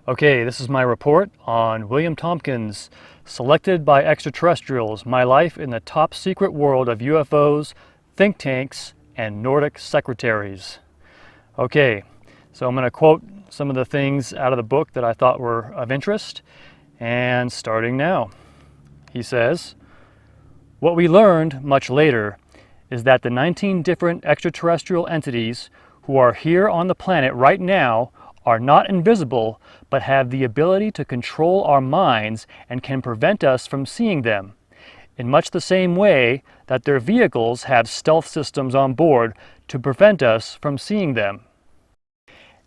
Okay, this is my report on William Tompkins, selected by Extraterrestrials, my life in the top secret world of UFOs, think tanks, and Nordic secretaries. Okay, so I'm going to quote some of the things out of the book that I thought were of interest, and starting now. He says, "What we learned much later is that the 19 different extraterrestrial entities who are here on the planet right now are not invisible, but have the ability to control our minds and can prevent us from seeing them, in much the same way that their vehicles have stealth systems on board to prevent us from seeing them."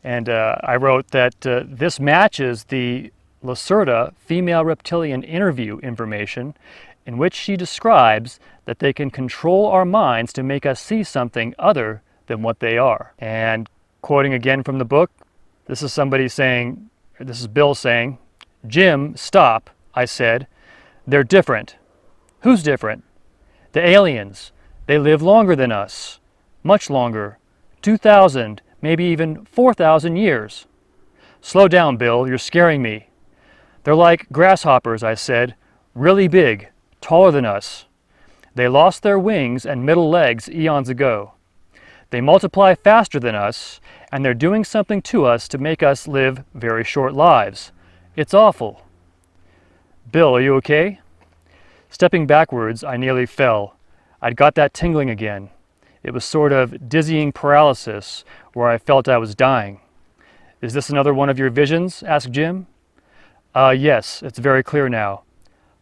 And I wrote that this matches the Lacerda female reptilian interview information, in which she describes that they can control our minds to make us see something other than what they are. And quoting again from the book, this is somebody saying, this is Bill saying, "Jim, stop," I said. "They're different." "Who's different?" "The aliens. They live longer than us. Much longer. 2,000, maybe even 4,000 years. "Slow down, Bill, you're scaring me." "They're like grasshoppers," I said. "Really big, taller than us. They lost their wings and middle legs eons ago. They multiply faster than us, and they're doing something to us to make us live very short lives. It's awful." "Bill, are you okay?" Stepping backwards, I nearly fell. I'd got that tingling again. It was sort of dizzying paralysis, where I felt I was dying. "Is this another one of your visions?" asked Jim. Yes, it's very clear now.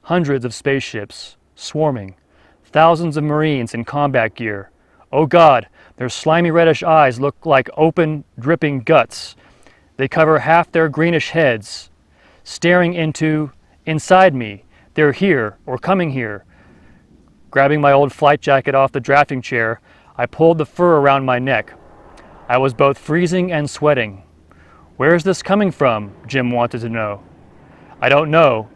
Hundreds of spaceships, swarming. Thousands of Marines in combat gear. Oh God, their slimy reddish eyes look like open, dripping guts. They cover half their greenish heads, staring inside me. They're here, or coming here." Grabbing my old flight jacket off the drafting chair, I pulled the fur around my neck. I was both freezing and sweating. "Where's this coming from?" Jim wanted to know. "I don't know.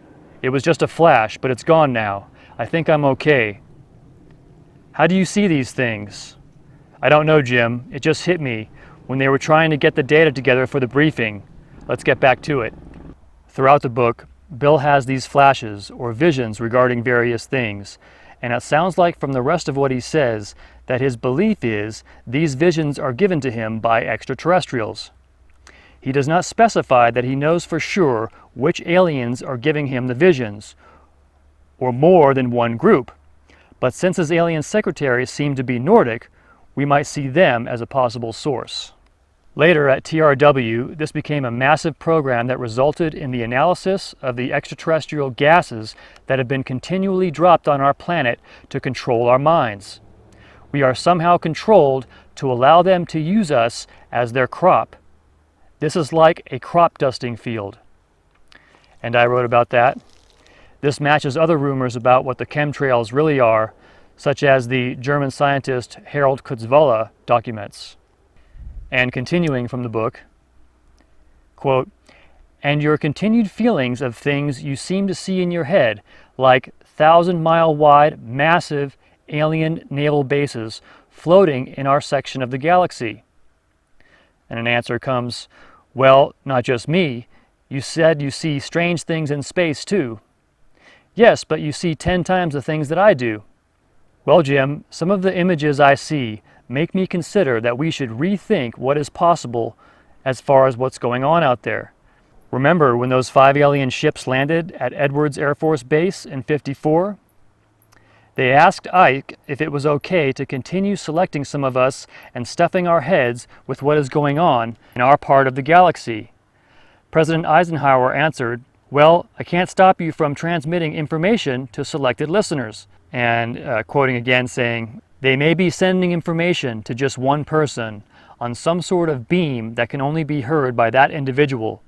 It was just a flash, but it's gone now. I think I'm okay." "How do you see these things?" "I don't know, Jim. It just hit me when they were trying to get the data together for the briefing. Let's get back to it." Throughout the book, Bill has these flashes or visions regarding various things, and it sounds like from the rest of what he says that his belief is these visions are given to him by extraterrestrials. He does not specify that he knows for sure which aliens are giving him the visions, or more than one group. But since his alien secretaries seem to be Nordic, we might see them as a possible source. Later at TRW, this became a massive program that resulted in the analysis of the extraterrestrial gases that have been continually dropped on our planet to control our minds. We are somehow controlled to allow them to use us as their crop. This is like a crop dusting field. And I wrote about that. This matches other rumors about what the chemtrails really are, such as the German scientist Harold Kurzweil documents. And continuing from the book, quote, "And your continued feelings of things you seem to see in your head, like 1,000-mile wide, massive alien naval bases floating in our section of the galaxy." And an answer comes, "Well, not just me. You said you see strange things in space too." "Yes, but you see 10 times the things that I do." "Well, Jim, some of the images I see make me consider that we should rethink what is possible as far as what's going on out there. Remember when those 5 alien ships landed at Edwards Air Force Base in '54? They asked Ike if it was okay to continue selecting some of us and stuffing our heads with what is going on in our part of the galaxy. President Eisenhower answered, 'Well, I can't stop you from transmitting information to selected listeners.' And quoting again saying, 'They may be sending information to just one person on some sort of beam that can only be heard by that individual.'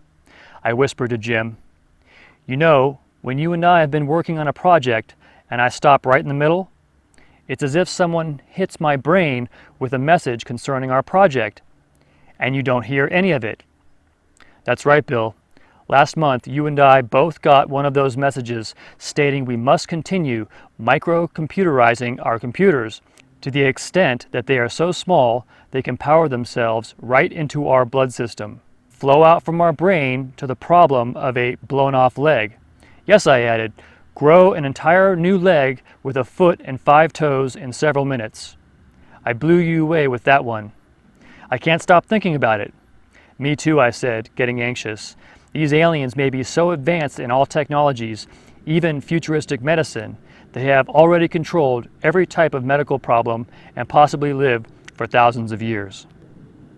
I whispered to Jim, 'You know, when you and I have been working on a project and I stop right in the middle, it's as if someone hits my brain with a message concerning our project, and you don't hear any of it.' That's right, Bill. Last month, you and I both got one of those messages stating we must continue micro-computerizing our computers to the extent that they are so small they can power themselves right into our blood system. flow out from our brain to the problem of a blown-off leg. Yes, I added, grow an entire new leg with a foot and 5 toes in several minutes. I blew you away with that one. I can't stop thinking about it. Me too, I said, getting anxious. These aliens may be so advanced in all technologies, even futuristic medicine, they have already controlled every type of medical problem and possibly lived for thousands of years.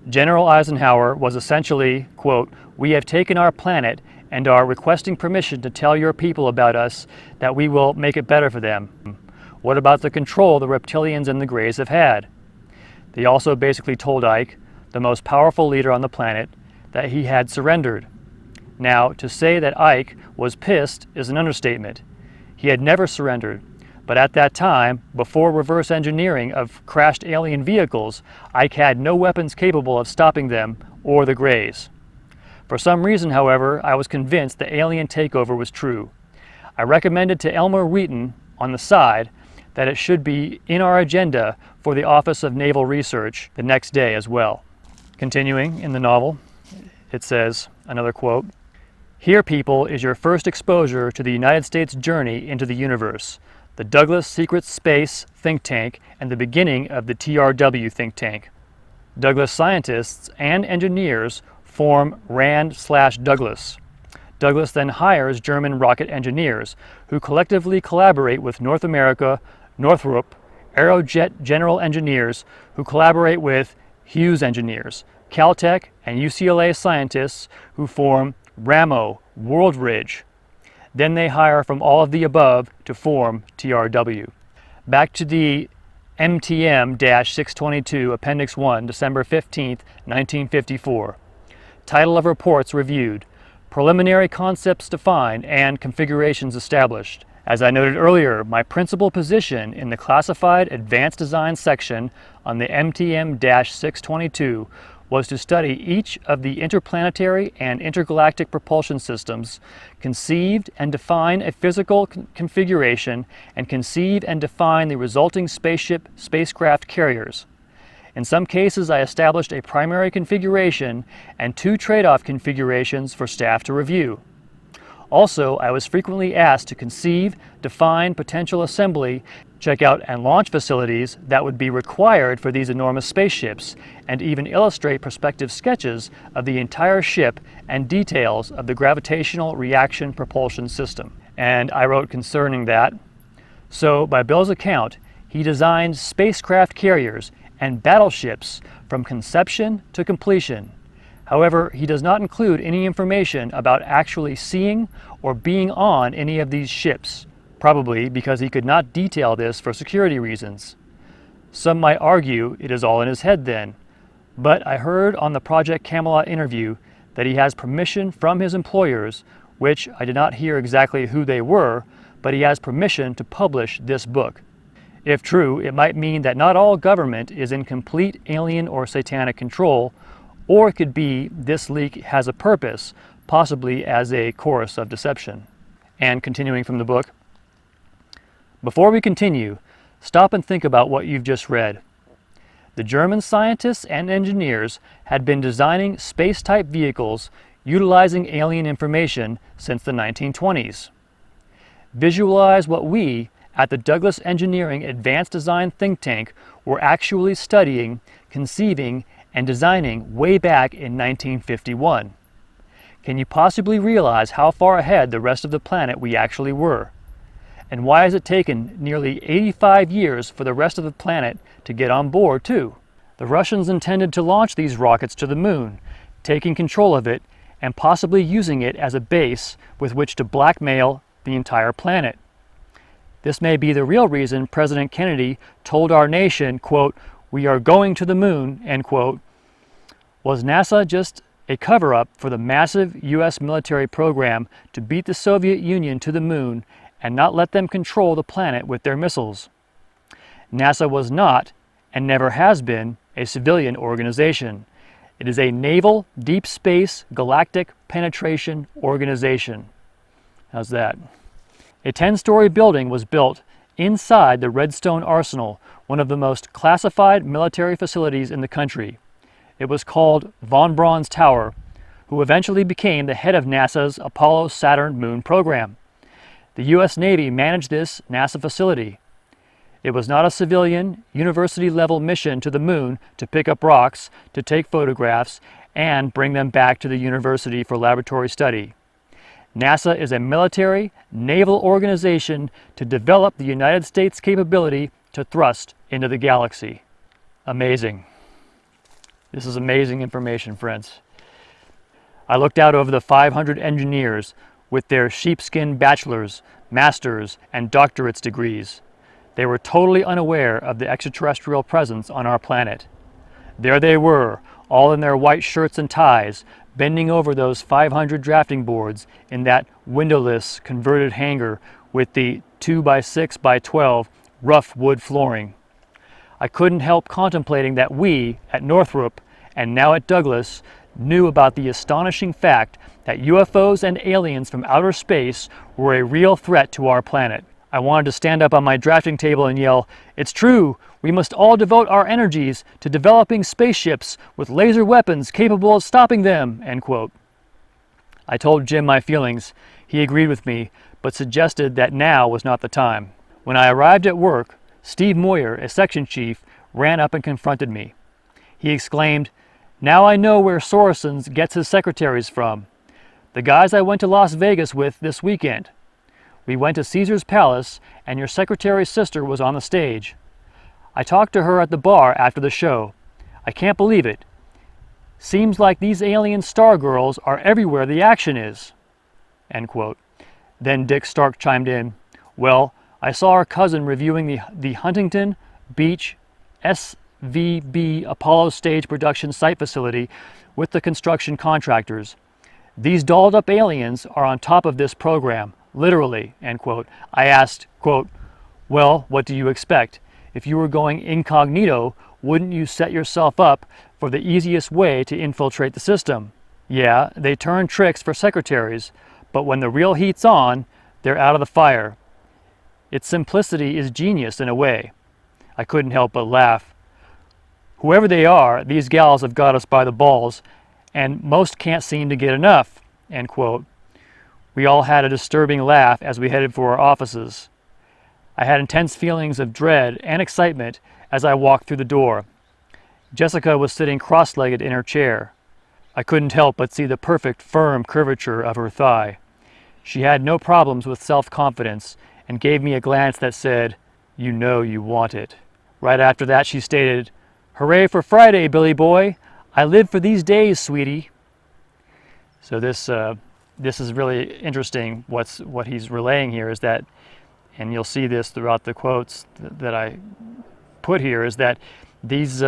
General Eisenhower was essentially, quote, "We have taken our planet and are requesting permission to tell your people about us that we will make it better for them. What about the control the reptilians and the Greys have had?" They also basically told Ike, the most powerful leader on the planet, that he had surrendered. Now, to say that Ike was pissed is an understatement. He had never surrendered, but at that time, before reverse engineering of crashed alien vehicles, Ike had no weapons capable of stopping them or the Greys. For some reason, however, I was convinced the alien takeover was true. I recommended to Elmer Wheaton, on the side, that it should be in our agenda for the Office of Naval Research the next day as well. Continuing in the novel, it says, another quote, "Here, people, is your first exposure to the United States journey into the universe, the Douglas Secret Space think tank, and the beginning of the TRW think tank. Douglas scientists and engineers form RAND/Douglas. Douglas then hires German rocket engineers, who collectively collaborate with North America, Northrop, Aerojet General Engineers, who collaborate with Hughes Engineers, Caltech, and UCLA scientists, who form RAMO, World Ridge. Then they hire from all of the above to form TRW." Back to the MTM-622, Appendix 1, December 15, 1954. Title of reports reviewed, preliminary concepts defined and configurations established. As I noted earlier, my principal position in the classified advanced design section on the MTM-622 was to study each of the interplanetary and intergalactic propulsion systems, conceived and define a physical configuration, and conceive and define the resulting spacecraft carriers. In some cases, I established a primary configuration and 2 trade-off configurations for staff to review. Also, I was frequently asked to conceive, define potential assembly, check out and launch facilities that would be required for these enormous spaceships, and even illustrate prospective sketches of the entire ship and details of the gravitational reaction propulsion system. And I wrote concerning that, so by Bill's account, he designed spacecraft carriers and battleships from conception to completion. However, he does not include any information about actually seeing or being on any of these ships, probably because he could not detail this for security reasons. Some might argue it is all in his head then, but I heard on the Project Camelot interview that he has permission from his employers, which I did not hear exactly who they were, but he has permission to publish this book. If true, it might mean that not all government is in complete alien or satanic control, or it could be this leak has a purpose, possibly as a chorus of deception. And continuing from the book, before we continue, stop and think about what you've just read. The German scientists and engineers had been designing space-type vehicles utilizing alien information since the 1920s. Visualize what we, at the Douglas Engineering Advanced Design think tank, were actually studying, conceiving, and designing way back in 1951. Can you possibly realize how far ahead the rest of the planet we actually were? And why has it taken nearly 85 years for the rest of the planet to get on board too? The Russians intended to launch these rockets to the moon, taking control of it and possibly using it as a base with which to blackmail the entire planet. This may be the real reason President Kennedy told our nation, quote, "We are going to the moon," end quote. Was NASA just a cover-up for the massive U.S. military program to beat the Soviet Union to the moon and not let them control the planet with their missiles? NASA was not, and never has been, a civilian organization. It is a naval, deep space, galactic penetration organization. How's that? A 10-story building was built inside the Redstone Arsenal, one of the most classified military facilities in the country. It was called Von Braun's Tower, who eventually became the head of NASA's Apollo Saturn moon program. The U.S. Navy managed this NASA facility. It was not a civilian, university-level mission to the moon to pick up rocks, to take photographs, and bring them back to the university for laboratory study. NASA is a military, naval organization to develop the United States' capability to thrust into the galaxy. Amazing. This is amazing information, friends. I looked out over the 500 engineers with their sheepskin bachelor's, master's, and doctorate's degrees. They were totally unaware of the extraterrestrial presence on our planet. There they were, all in their white shirts and ties, bending over those 500 drafting boards in that windowless converted hangar with the 2x6x12 rough wood flooring. I couldn't help contemplating that we, at Northrop, and now at Douglas, knew about the astonishing fact that UFOs and aliens from outer space were a real threat to our planet. I wanted to stand up on my drafting table and yell, "It's true! We must all devote our energies to developing spaceships with laser weapons capable of stopping them," end quote. I told Jim my feelings. He agreed with me, but suggested that now was not the time. When I arrived at work, Steve Moyer, a section chief, ran up and confronted me. He exclaimed, "Now I know where Sorensen gets his secretaries from. The guys I went to Las Vegas with this weekend. We went to Caesar's Palace, and your secretary's sister was on the stage. I talked to her at the bar after the show. I can't believe it. Seems like these alien star girls are everywhere the action is." End quote. Then Dick Stark chimed in, "Well, I saw our cousin reviewing the Huntington Beach SVB Apollo stage production site facility with the construction contractors. These dolled up aliens are on top of this program, literally," end quote. I asked, quote, "Well, what do you expect? If you were going incognito, wouldn't you set yourself up for the easiest way to infiltrate the system? Yeah, they turn tricks for secretaries, but when the real heat's on, they're out of the fire. Its simplicity is genius in a way." I couldn't help but laugh. "Whoever they are, these gals have got us by the balls, and most can't seem to get enough," end quote. We all had a disturbing laugh as we headed for our offices. I had intense feelings of dread and excitement as I walked through the door. Jessica was sitting cross-legged in her chair. I couldn't help but see the perfect, firm curvature of her thigh. She had no problems with self-confidence and gave me a glance that said, "You know you want it." Right after that she stated, "Hooray for Friday, Billy boy! I live for these days, sweetie." So this is really interesting. What he's relaying here is that, and you'll see this throughout the quotes that I put here, is that these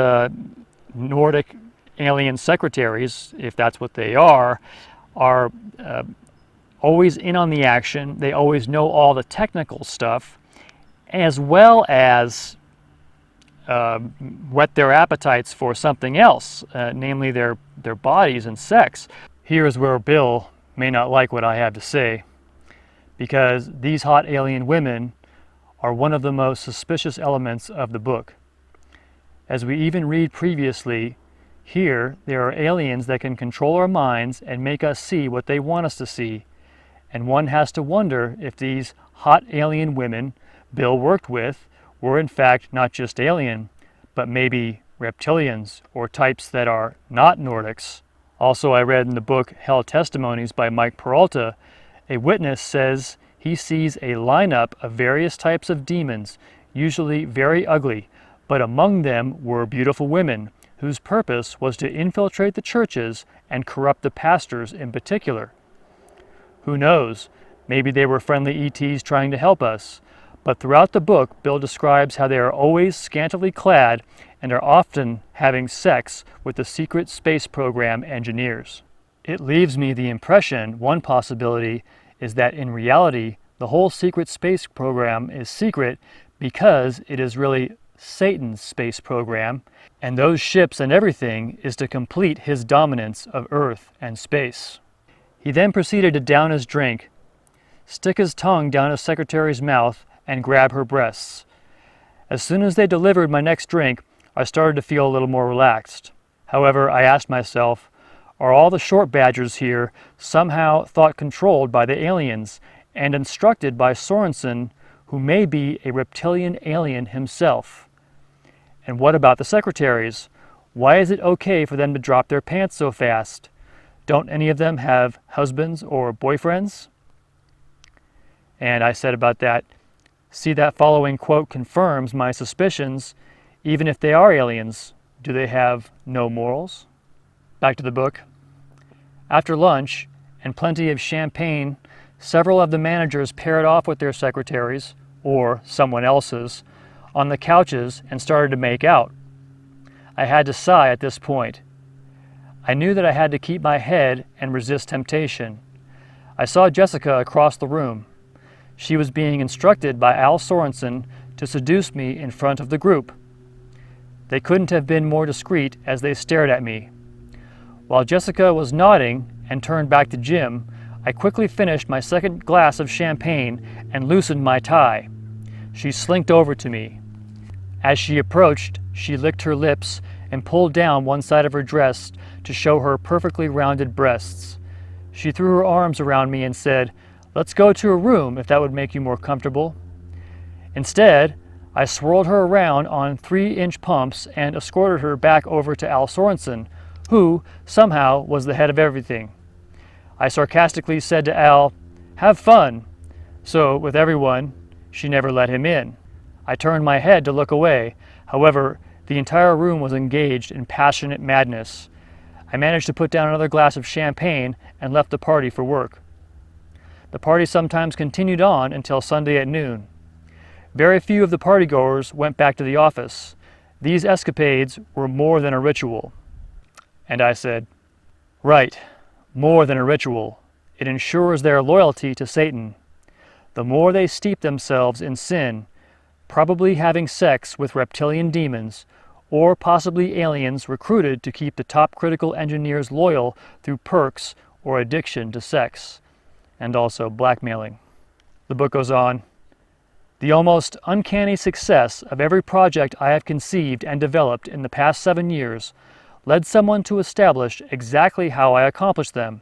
Nordic alien secretaries, if that's what they are always in on the action. They always know all the technical stuff, as well as whet their appetites for something else, namely their bodies and sex. Here's where Bill may not like what I have to say, because these hot alien women are one of the most suspicious elements of the book. As we even read previously, here there are aliens that can control our minds and make us see what they want us to see, and one has to wonder if these hot alien women Bill worked with were in fact not just alien, but maybe reptilians or types that are not Nordics. Also, I read in the book Hell Testimonies by Mike Peralta, a witness says he sees a lineup of various types of demons, usually very ugly, but among them were beautiful women whose purpose was to infiltrate the churches and corrupt the pastors in particular. Who knows? Maybe they were friendly ETs trying to help us. But throughout the book, Bill describes how they are always scantily clad and are often having sex with the secret space program engineers. It leaves me the impression one possibility is that in reality, the whole secret space program is secret because it is really Satan's space program, and those ships and everything is to complete his dominance of Earth and space. He then proceeded to down his drink, stick his tongue down his secretary's mouth, and grab her breasts. As soon as they delivered my next drink, I started to feel a little more relaxed. However, I asked myself, Are all the short badgers here somehow thought controlled by the aliens and instructed by Sorensen, who may be a reptilian alien himself? And what about the secretaries? Why is it okay for them to drop their pants so fast? Don't any of them have husbands or boyfriends? And I said about that, see, that following quote confirms my suspicions. Even if they are aliens, do they have no morals? Back to the book. After lunch and plenty of champagne, several of the managers paired off with their secretaries, or someone else's, on the couches and started to make out. I had to sigh at this point. I knew that I had to keep my head and resist temptation. I saw Jessica across the room. She was being instructed by Al Sorensen to seduce me in front of the group. They couldn't have been more discreet as they stared at me. While Jessica was nodding and turned back to Jim, I quickly finished my second glass of champagne and loosened my tie. She slinked over to me. As she approached, she licked her lips and pulled down one side of her dress to show her perfectly rounded breasts. She threw her arms around me and said, "Let's go to a room if that would make you more comfortable." Instead, I swirled her around on 3-inch pumps and escorted her back over to Al Sorensen, who somehow was the head of everything. I sarcastically said to Al, "Have fun." So, with everyone, she never let him in. I turned my head to look away. However, the entire room was engaged in passionate madness. I managed to put down another glass of champagne and left the party for work. The party sometimes continued on until Sunday at noon. Very few of the partygoers went back to the office. These escapades were more than a ritual. And I said, "Right, more than a ritual. It ensures their loyalty to Satan. The more they steep themselves in sin, probably having sex with reptilian demons, or possibly aliens recruited to keep the top critical engineers loyal through perks or addiction to sex, and also blackmailing." The book goes on, "The almost uncanny success of every project I have conceived and developed in the past 7 years led someone to establish exactly how I accomplished them.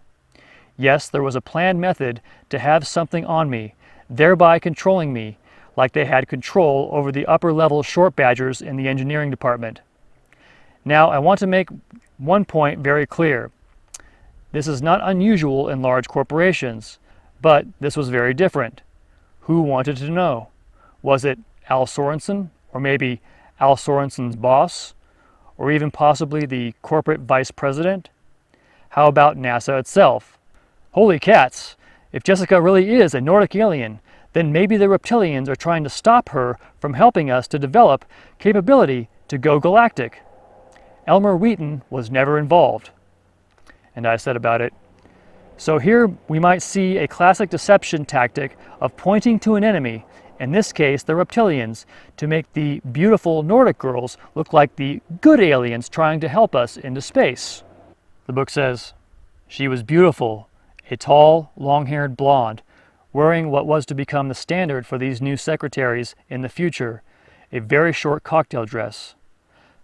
Yes, there was a planned method to have something on me, thereby controlling me, like they had control over the upper-level short badgers in the engineering department. Now, I want to make one point very clear. This is not unusual in large corporations, but this was very different. Who wanted to know? Was it Al Sorensen, or maybe Al Sorensen's boss, or even possibly the corporate vice president? How about NASA itself? Holy cats! If Jessica really is a Nordic alien, then maybe the reptilians are trying to stop her from helping us to develop capability to go galactic. Elmer Wheaton was never involved." And I said about it, "So here we might see a classic deception tactic of pointing to an enemy, in this case the reptilians, to make the beautiful Nordic girls look like the good aliens trying to help us into space." The book says, "She was beautiful, a tall, long-haired blonde, wearing what was to become the standard for these new secretaries in the future, a very short cocktail dress.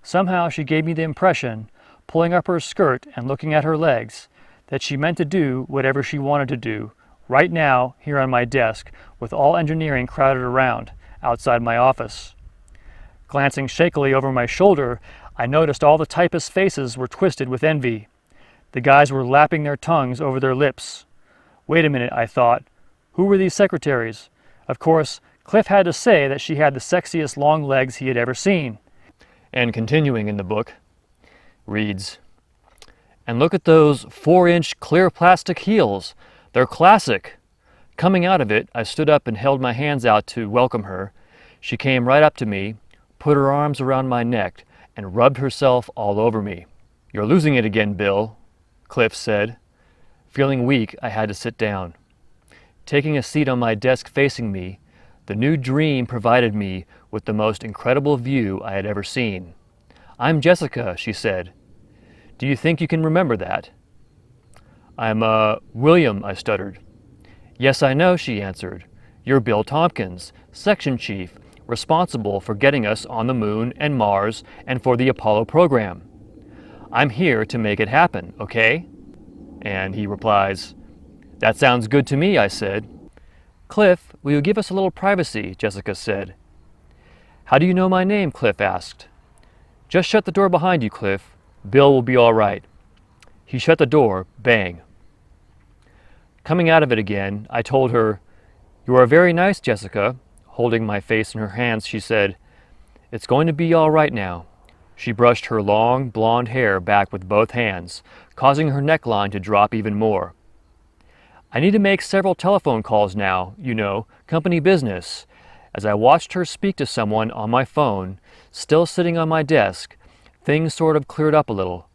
Somehow she gave me the impression, pulling up her skirt and looking at her legs, that she meant to do whatever she wanted to do, right now, here on my desk, with all engineering crowded around, outside my office. Glancing shakily over my shoulder, I noticed all the typists' faces were twisted with envy. The guys were lapping their tongues over their lips. Wait a minute, I thought. Who were these secretaries? Of course, Cliff had to say that she had the sexiest long legs he had ever seen." And continuing in the book, reads, "And look at those 4-inch clear plastic heels. They're classic." Coming out of it, I stood up and held my hands out to welcome her. She came right up to me, put her arms around my neck, and rubbed herself all over me. "You're losing it again, Bill," Cliff said. Feeling weak, I had to sit down. Taking a seat on my desk facing me, the new dream provided me with the most incredible view I had ever seen. "I'm Jessica," she said. "Do you think you can remember that?" "I'm, William," I stuttered. "Yes, I know," she answered. "You're Bill Tompkins, section chief, responsible for getting us on the moon and Mars and for the Apollo program. I'm here to make it happen, okay?" And he replies, "That sounds good to me," I said. "Cliff, will you give us a little privacy?" Jessica said. "How do you know my name?" Cliff asked. "Just shut the door behind you, Cliff. Bill will be all right." He shut the door, bang. Coming out of it again, I told her, "You are very nice, Jessica." Holding my face in her hands, she said, "It's going to be all right now." She brushed her long, blonde hair back with both hands, causing her neckline to drop even more. "I need to make several telephone calls now, you know, company business." As I watched her speak to someone on my phone, still sitting on my desk, things sort of cleared up a little.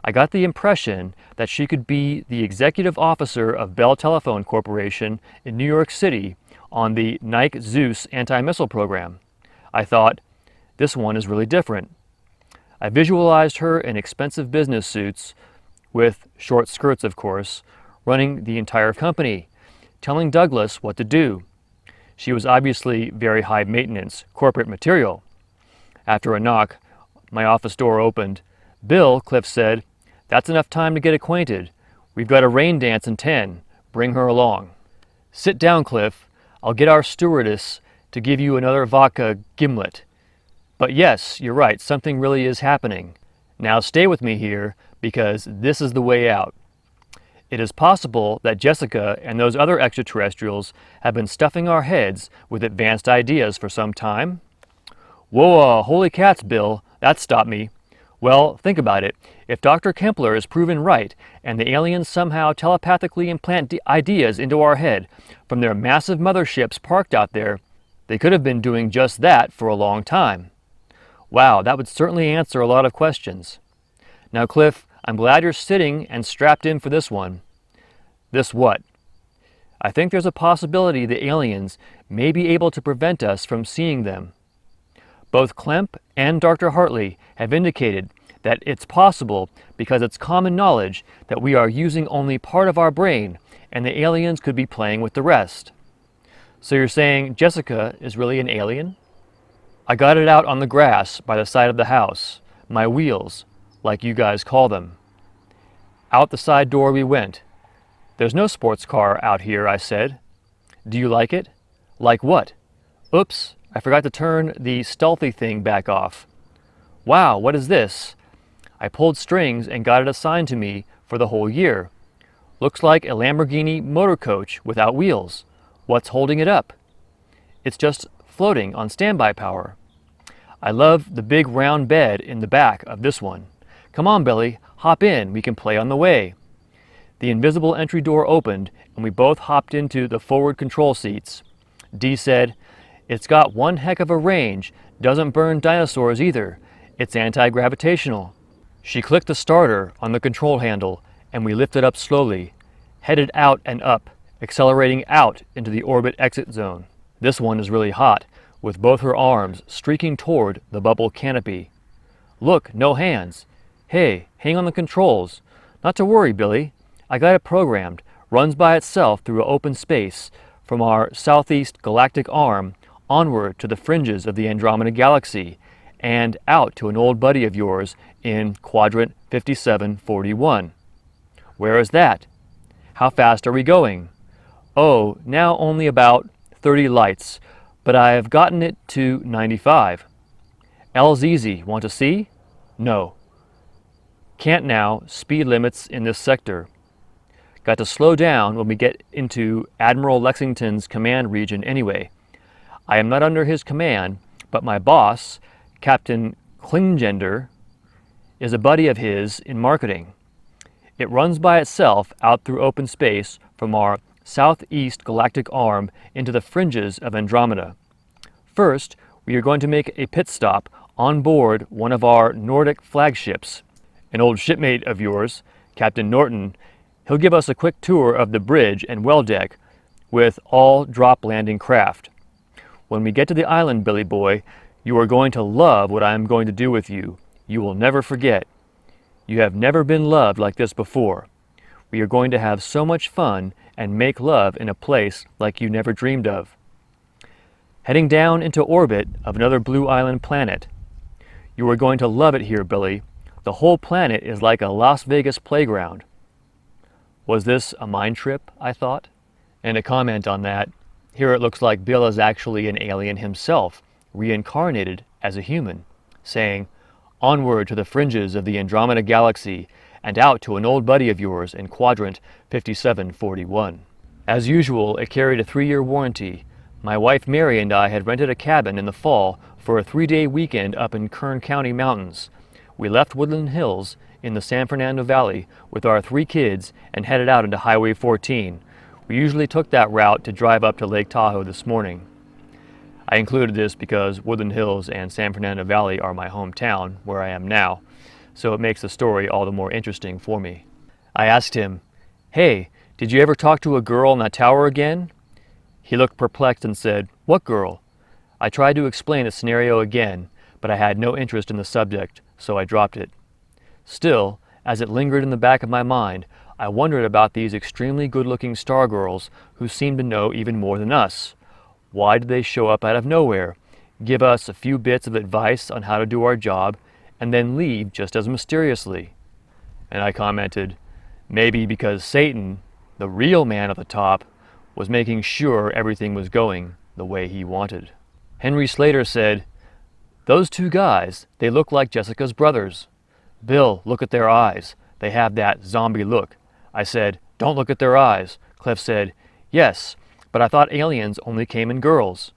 I got the impression that she could be the executive officer of Bell Telephone Corporation in New York City on the Nike Zeus anti-missile program. I thought, this one is really different. I visualized her in expensive business suits, with short skirts of course, running the entire company, telling Douglas what to do. She was obviously very high maintenance, corporate material. After a knock, my office door opened. "Bill," Cliff said, "that's enough time to get acquainted. We've got a rain dance in 10. Bring her along." "Sit down, Cliff. I'll get our stewardess to give you another vodka gimlet. But yes, you're right, something really is happening. Now stay with me here, because this is the way out. It is possible that Jessica and those other extraterrestrials have been stuffing our heads with advanced ideas for some time." "Whoa, holy cats, Bill, that stopped me. Well, think about it. If Dr. Kempler is proven right, and the aliens somehow telepathically implant ideas into our head from their massive motherships parked out there, they could have been doing just that for a long time. Wow, that would certainly answer a lot of questions. Now, Cliff, I'm glad you're sitting and strapped in for this one." "This what?" "I think there's a possibility the aliens may be able to prevent us from seeing them. Both Klemp and Dr. Hartley have indicated that it's possible because it's common knowledge that we are using only part of our brain and the aliens could be playing with the rest." "So you're saying Jessica is really an alien?" "I got it out on the grass by the side of the house, my wheels, like you guys call them." Out the side door we went. "There's no sports car out here," I said. "Do you like it?" "Like what?" "Oops, I forgot to turn the stealthy thing back off." "Wow, what is this?" I pulled strings and got it assigned to me for the whole year. "Looks like a Lamborghini motor coach without wheels. What's holding it up?" "It's just floating on standby power." "I love the big round bed in the back of this one. Come on, Billy, hop in, we can play on the way." The invisible entry door opened and we both hopped into the forward control seats. Dee said, "It's got one heck of a range, doesn't burn dinosaurs either. It's anti-gravitational." She clicked the starter on the control handle and we lifted up slowly, headed out and up, accelerating out into the orbit exit zone. This one is really hot, with both her arms streaking toward the bubble canopy. "Look, no hands. Hey, hang on the controls. Not to worry, Billy. I got it programmed. Runs by itself through open space from our southeast galactic arm onward to the fringes of the Andromeda Galaxy and out to an old buddy of yours in quadrant 5741. "Where is that?" "How fast are we going?" "Oh, now only about 30 lights, but I have gotten it to 95. "L's easy. Want to see?" "No." "Can't now. Speed limits in this sector." "Got to slow down when we get into Admiral Lexington's command region anyway. I am not under his command, but my boss, Captain Klingender, is a buddy of his in marketing. It runs by itself out through open space from our southeast galactic arm into the fringes of Andromeda. First, we are going to make a pit stop on board one of our Nordic flagships. An old shipmate of yours, Captain Norton, he'll give us a quick tour of the bridge and well deck with all drop landing craft. When we get to the island, Billy boy, you are going to love what I am going to do with you. You will never forget. You have never been loved like this before. We are going to have so much fun and make love in a place like you never dreamed of. Heading down into orbit of another blue island planet. You are going to love it here, Billy. The whole planet is like a Las Vegas playground." Was this a mind trip, I thought? And a comment on that, here it looks like Bill is actually an alien himself, reincarnated as a human, saying, "Onward to the fringes of the Andromeda Galaxy, and out to an old buddy of yours in quadrant 5741. As usual, it carried a 3-year warranty. My wife Mary and I had rented a cabin in the fall for a 3-day weekend up in Kern County mountains. We left Woodland Hills in the San Fernando Valley with our 3 kids and headed out into Highway 14. We usually took that route to drive up to Lake Tahoe this morning." I included this because Woodland Hills and San Fernando Valley are my hometown, where I am now, so it makes the story all the more interesting for me. I asked him, "Hey, did you ever talk to a girl in that tower again?" He looked perplexed and said, "What girl?" I tried to explain the scenario again, but I had no interest in the subject, so I dropped it. Still, as it lingered in the back of my mind, I wondered about these extremely good-looking stargirls who seemed to know even more than us. Why did they show up out of nowhere, give us a few bits of advice on how to do our job, and then leave just as mysteriously? And I commented, maybe because Satan, the real man at the top, was making sure everything was going the way he wanted. Henry Slater said, "Those 2 guys, they look like Jessica's brothers. Bill, look at their eyes. They have that zombie look." I said, "Don't look at their eyes." Cliff said, "Yes, but I thought aliens only came in girls."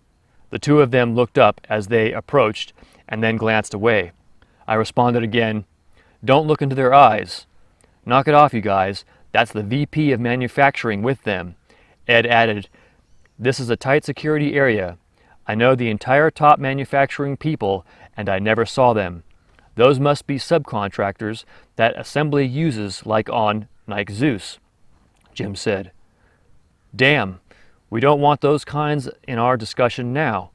The 2 of them looked up as they approached and then glanced away. I responded again, "Don't look into their eyes." "Knock it off, you guys. That's the VP of manufacturing with them." Ed added, "This is a tight security area. I know the entire top manufacturing people, and I never saw them. Those must be subcontractors that assembly uses like on Nike Zeus," Jim said. "Damn, we don't want those kinds in our discussion now."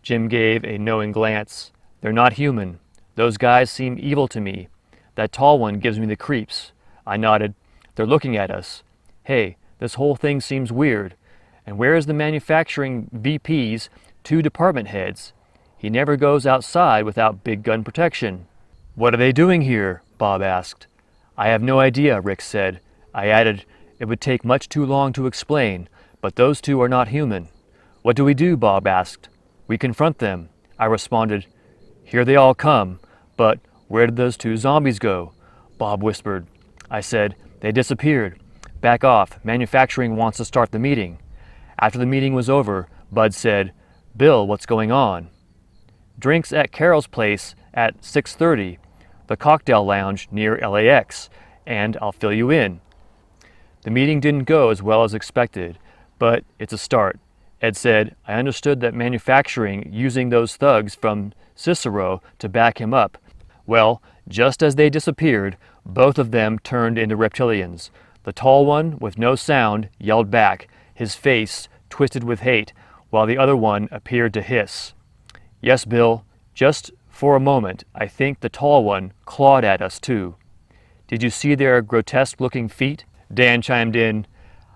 Jim gave a knowing glance. "They're not human. Those guys seem evil to me. That tall one gives me the creeps." I nodded. "They're looking at us. Hey, this whole thing seems weird. And where is the manufacturing VP's 2 department heads? He never goes outside without big gun protection." "What are they doing here?" Bob asked. "I have no idea," Rick said. I added, "It would take much too long to explain, but those 2 are not human." "What do we do?" Bob asked. "We confront them." I responded, "Here they all come, but where did those 2 zombies go?" Bob whispered. I said, "They disappeared. Back off, manufacturing wants to start the meeting." After the meeting was over, Bud said, "Bill, what's going on?" "Drinks at Carol's place at 6:30, the cocktail lounge near LAX, and I'll fill you in." The meeting didn't go as well as expected, but it's a start. Ed said, "I understood that manufacturing using those thugs from Cicero to back him up. Well, just as they disappeared, both of them turned into reptilians. The tall one, with no sound, yelled back, his face twisted with hate, while the other one appeared to hiss. Yes, Bill, just for a moment, I think the tall one clawed at us too." "Did you see their grotesque-looking feet?" Dan chimed in,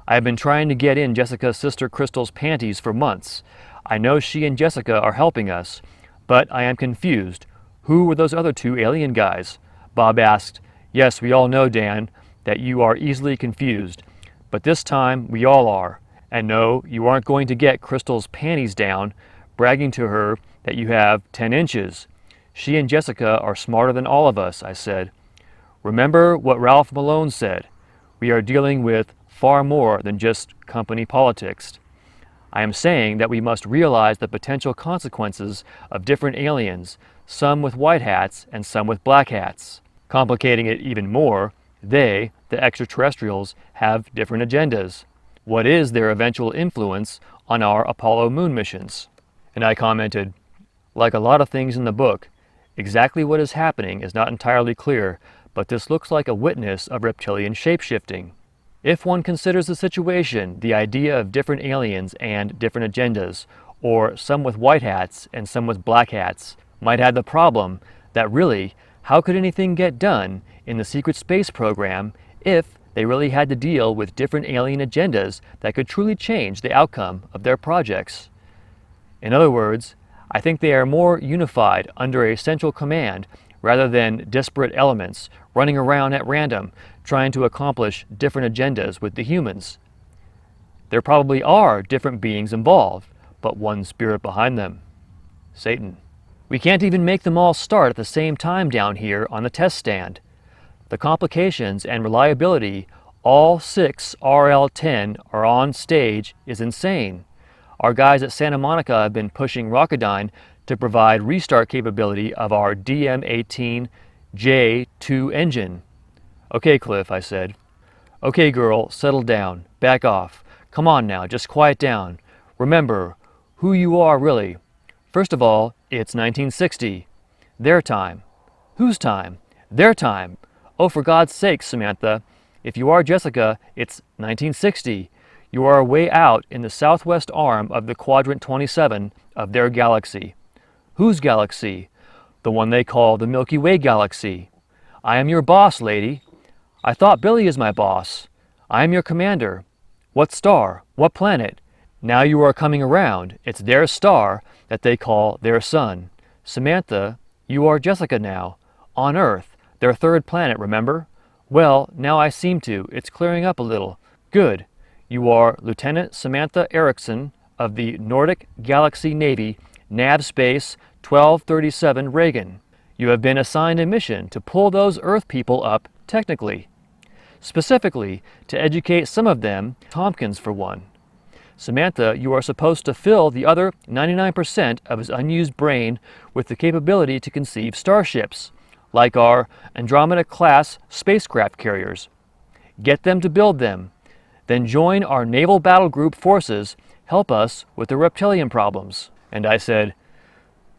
"I have been trying to get in Jessica's sister Crystal's panties for months. I know she and Jessica are helping us, but I am confused. Who were those other 2 alien guys?" Bob asked, "Yes, we all know, Dan, that you are easily confused, but this time we all are. And no, you aren't going to get Crystal's panties down, bragging to her that you have 10 inches. She and Jessica are smarter than all of us," I said. "Remember what Ralph Malone said. We are dealing with far more than just company politics. I am saying that we must realize the potential consequences of different aliens, some with white hats and some with black hats. Complicating it even more, they, the extraterrestrials, have different agendas. What is their eventual influence on our Apollo moon missions?" And I commented, "Like a lot of things in the book, exactly what is happening is not entirely clear, but this looks like a witness of reptilian shapeshifting. If one considers the situation, the idea of different aliens and different agendas, or some with white hats and some with black hats, might have the problem that really, how could anything get done in the secret space program if they really had to deal with different alien agendas that could truly change the outcome of their projects? In other words, I think they are more unified under a central command rather than disparate elements running around at random trying to accomplish different agendas with the humans. There probably are different beings involved, but one spirit behind them, Satan. We can't even make them all start at the same time down here on the test stand. The complications and reliability all 6 RL-10 are on stage is insane. Our guys at Santa Monica have been pushing Rocketdyne to provide restart capability of our DM-18J2 engine. Okay, Cliff, I said. Okay, girl, settle down. Back off. Come on now, just quiet down. Remember who you are really. First of all, it's 1960. Their time. Whose time? Their time. Oh, for God's sake, Samantha. If you are Jessica, it's 1960. You are way out in the southwest arm of the Quadrant 27 of their galaxy. Whose galaxy? The one they call the Milky Way galaxy. I am your boss, lady. I thought Billy is my boss. I am your commander. What star? What planet? Now you are coming around. It's their star that they call their sun. Samantha, you are Jessica now. On Earth, their third planet, remember? Well, now I seem to. It's clearing up a little. Good. You are Lieutenant Samantha Erickson of the Nordic Galaxy Navy, Nav Space 1237 Reagan. You have been assigned a mission to pull those Earth people up technically. Specifically, to educate some of them, Tompkins for one. Samantha, you are supposed to fill the other 99% of his unused brain with the capability to conceive starships, like our Andromeda-class spacecraft carriers. Get them to build them. Then join our naval battle group forces, help us with the reptilian problems. And I said,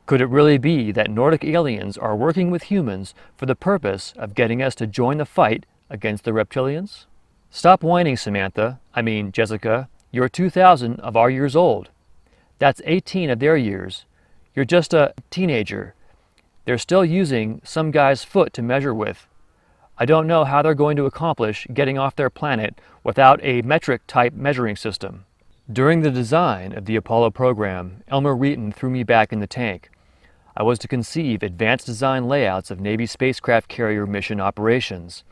could it really be that Nordic aliens are working with humans for the purpose of getting us to join the fight against the reptilians? Stop whining, Samantha. I mean, Jessica. You're 2,000 of our years old. That's 18 of their years. You're just a teenager. They're still using some guy's foot to measure with. I don't know how they're going to accomplish getting off their planet without a metric-type measuring system. During the design of the Apollo program, Elmer Wheaton threw me back in the tank. I was to conceive advanced design layouts of Navy spacecraft carrier mission operations.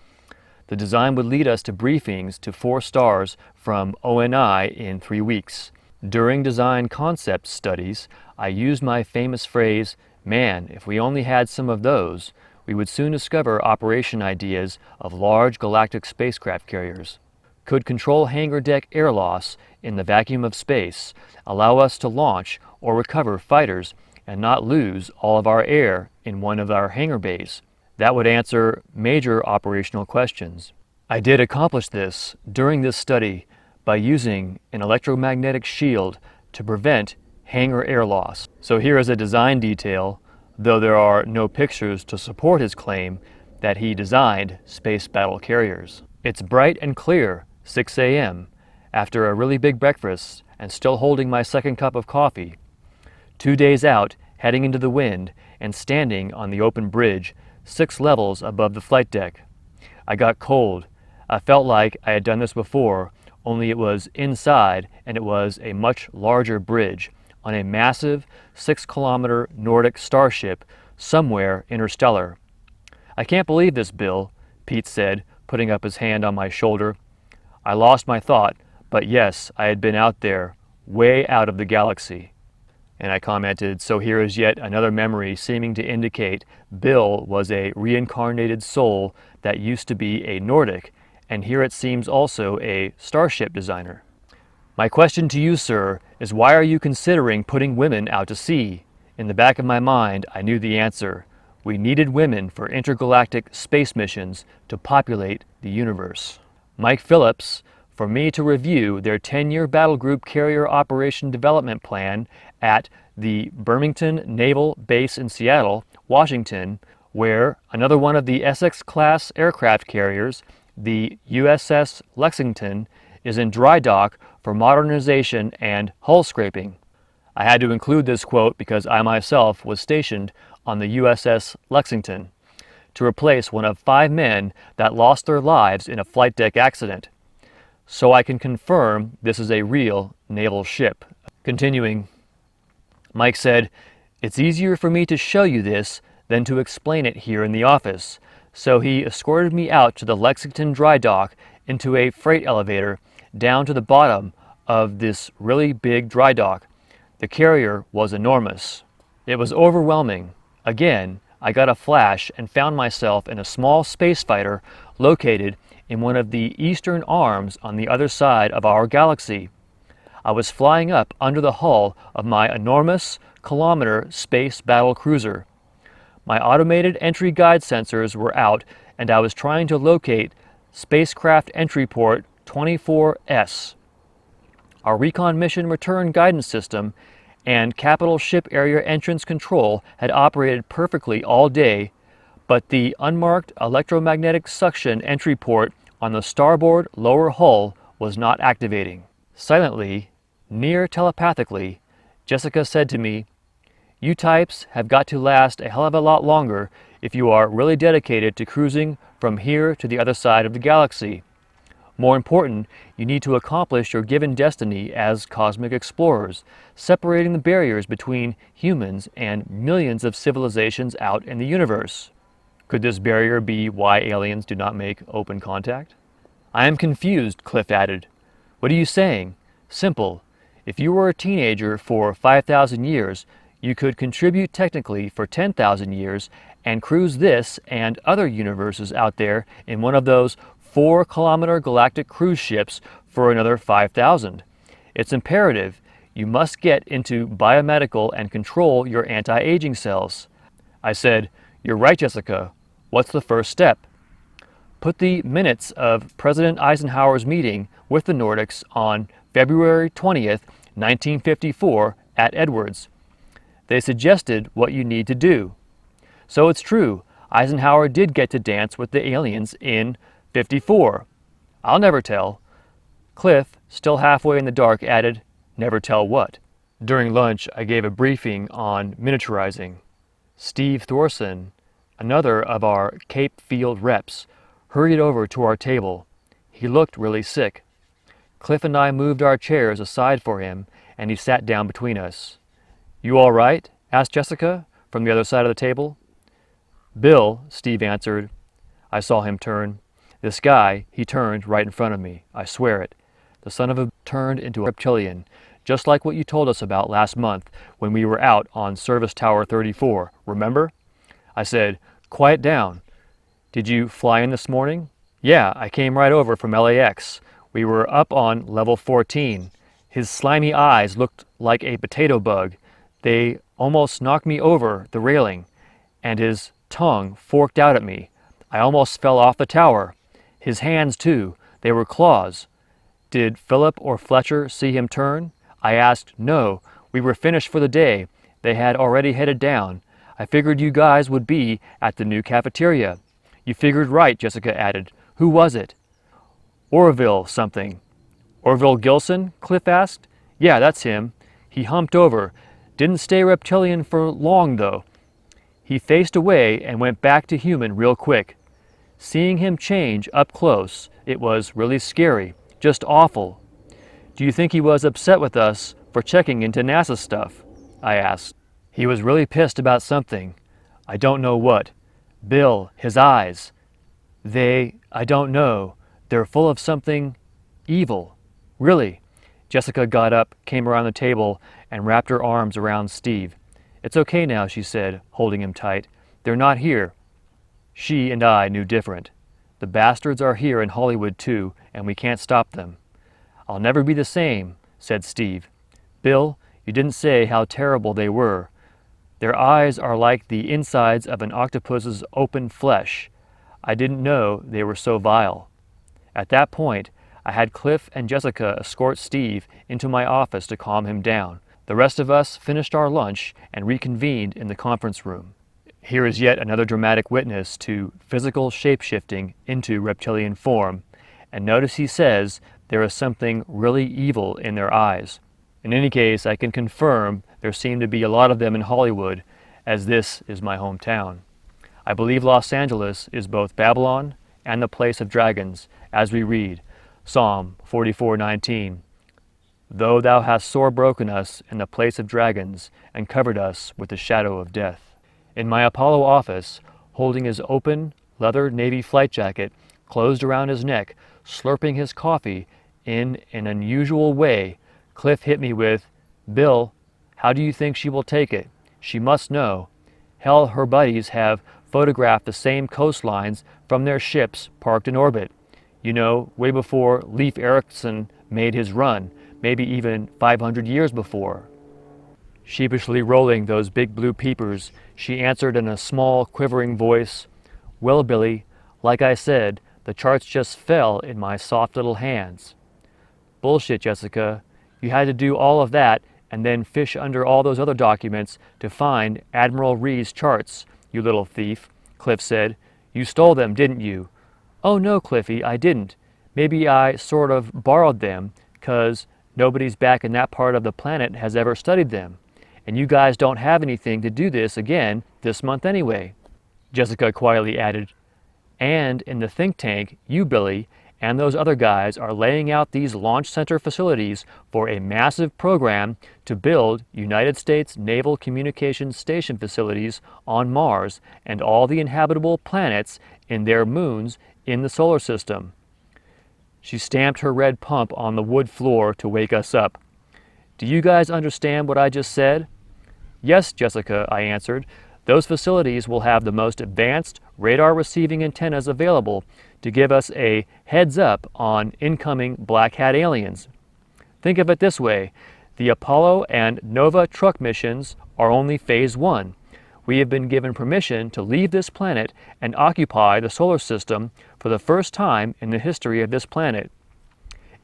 The design would lead us to briefings to 4 stars from ONI in 3 weeks. During design concept studies, I used my famous phrase, "Man, if we only had some of those, we would soon discover operation ideas of large galactic spacecraft carriers. Could control hangar deck air loss in the vacuum of space, allow us to launch or recover fighters and not lose all of our air in one of our hangar bays. That would answer major operational questions. I did accomplish this during this study by using an electromagnetic shield to prevent hangar air loss. So here is a design detail, though there are no pictures to support his claim that he designed space battle carriers. It's bright and clear, 6 a.m., after a really big breakfast and still holding my second cup of coffee. 2 days out, heading into the wind and standing on the open bridge 6 levels above the flight deck. I got cold. I felt like I had done this before, only it was inside and it was a much larger bridge on a massive 6-kilometer Nordic starship somewhere interstellar. I can't believe this, Bill, Pete said, putting up his hand on my shoulder. I lost my thought, but yes, I had been out there, way out of the galaxy. And I commented, so here is yet another memory seeming to indicate Bill was a reincarnated soul that used to be a Nordic, and here it seems also a starship designer. My question to you, sir, is why are you considering putting women out to sea? In the back of my mind, I knew the answer. We needed women for intergalactic space missions to populate the universe. Mike Phillips, for me to review their 10-year battle group carrier operation development plan at the Birmingham Naval Base in Seattle, Washington, where another one of the Essex-class aircraft carriers, the USS Lexington, is in dry dock for modernization and hull scraping. I had to include this quote because I myself was stationed on the USS Lexington to replace one of 5 men that lost their lives in a flight deck accident. So I can confirm this is a real naval ship. Continuing, Mike said, "It's easier for me to show you this than to explain it here in the office, so he escorted me out to the Lexington dry dock into a freight elevator down to the bottom of this really big dry dock. The carrier was enormous. It was overwhelming. Again, I got a flash and found myself in a small space fighter located in one of the eastern arms on the other side of our galaxy. I was flying up under the hull of my enormous kilometer space battle cruiser. My automated entry guide sensors were out, and I was trying to locate spacecraft entry port 24S. Our recon mission return guidance system and capital ship area entrance control had operated perfectly all day, but the unmarked electromagnetic suction entry port on the starboard lower hull was not activating. Silently, near telepathically, Jessica said to me, "You types have got to last a hell of a lot longer if you are really dedicated to cruising from here to the other side of the galaxy. More important, you need to accomplish your given destiny as cosmic explorers, separating the barriers between humans and millions of civilizations out in the universe." Could this barrier be why aliens do not make open contact? "I am confused," Cliff added. "What are you saying?" "Simple. If you were a teenager for 5,000 years, you could contribute technically for 10,000 years and cruise this and other universes out there in one of those 4-kilometer galactic cruise ships for another 5,000. It's imperative you must get into biomedical and control your anti-aging cells." I said, "You're right, Jessica. What's the first step?" "Put the minutes of President Eisenhower's meeting with the Nordics on February 20th, 1954 at Edwards. They suggested what you need to do." So it's true, Eisenhower did get to dance with the aliens in '54. I'll never tell. Cliff, still halfway in the dark, added, "Never tell what?" During lunch, I gave a briefing on miniaturizing. Steve Thorson, another of our Cape Field reps, hurried over to our table. He looked really sick. Cliff and I moved our chairs aside for him, and he sat down between us. "You all right?" asked Jessica from the other side of the table. "Bill," Steve answered. I saw him turn. This guy, he turned right in front of me. I swear it. The son of a turned into a reptilian, just like what you told us about last month when we were out on Service Tower 34, remember? I said, "Quiet down. Did you fly in this morning?" "Yeah, I came right over from LAX. We were up on level 14. His slimy eyes looked like a potato bug. They almost knocked me over the railing, and his tongue forked out at me. I almost fell off the tower. His hands, too. They were claws." "Did Philip or Fletcher see him turn?" I asked. "No, we were finished for the day. They had already headed down. I figured you guys would be at the new cafeteria." "You figured right," Jessica added. "Who was it?" "Orville something." "Orville Gilson?" Cliff asked. "Yeah, that's him. He humped over. Didn't stay reptilian for long, though. He faced away and went back to human real quick. Seeing him change up close, it was really scary, just awful." "Do you think he was upset with us for checking into NASA stuff?" I asked. "He was really pissed about something. I don't know what. Bill, his eyes. I don't know. They're full of something evil. Really." Jessica got up, came around the table, and wrapped her arms around Steve. "It's okay now," she said, holding him tight. "They're not here." She and I knew different. The bastards are here in Hollywood too, and we can't stop them. "I'll never be the same," said Steve. "Bill, you didn't say how terrible they were. Their eyes are like the insides of an octopus's open flesh. I didn't know they were so vile." At that point, I had Cliff and Jessica escort Steve into my office to calm him down. The rest of us finished our lunch and reconvened in the conference room. Here is yet another dramatic witness to physical shape-shifting into reptilian form, and notice he says there is something really evil in their eyes. In any case, I can confirm there seem to be a lot of them in Hollywood, as this is my hometown. I believe Los Angeles is both Babylon and the place of dragons, as we read Psalm 44:19. "Though thou hast sore broken us in the place of dragons, and covered us with the shadow of death." In my Apollo office, holding his open, leather Navy flight jacket closed around his neck, slurping his coffee in an unusual way, Cliff hit me with, "Bill, how do you think she will take it? She must know. Hell, her buddies have photographed the same coastlines from their ships parked in orbit. You know, way before Leif Erikson made his run, maybe even 500 years before." Sheepishly rolling those big blue peepers, she answered in a small, quivering voice, "Well, Billy, like I said, the charts just fell in my soft little hands." "Bullshit, Jessica. You had to do all of that and then fish under all those other documents to find Admiral Ree's charts, you little thief," Cliff said. "You stole them, didn't you?" "Oh no, Cliffy, I didn't. Maybe I sort of borrowed them, 'cause nobody's back in that part of the planet has ever studied them. And you guys don't have anything to do this again this month anyway," Jessica quietly added. "And in the think tank, you, Billy, and those other guys are laying out these launch center facilities for a massive program to build United States Naval Communications Station facilities on Mars and all the inhabitable planets in their moons in the solar system." She stamped her red pump on the wood floor to wake us up. "Do you guys understand what I just said?" "Yes, Jessica," I answered. "Those facilities will have the most advanced radar-receiving antennas available to give us a heads-up on incoming black hat aliens. Think of it this way. The Apollo and Nova truck missions are only phase 1. We have been given permission to leave this planet and occupy the solar system for the first time in the history of this planet.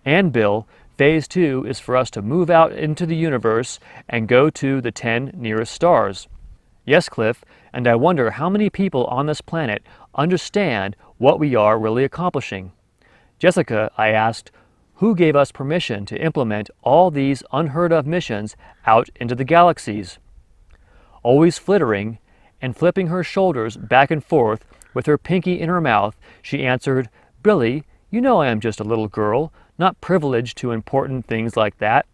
And Bill, phase 2 is for us to move out into the universe and go to the 10 nearest stars." "Yes, Cliff, and I wonder how many people on this planet understand what we are really accomplishing." "Jessica," I asked, "who gave us permission to implement all these unheard-of missions out into the galaxies?" Always flittering and flipping her shoulders back and forth with her pinky in her mouth, she answered, "Billy, you know I am just a little girl, not privileged to important things like that."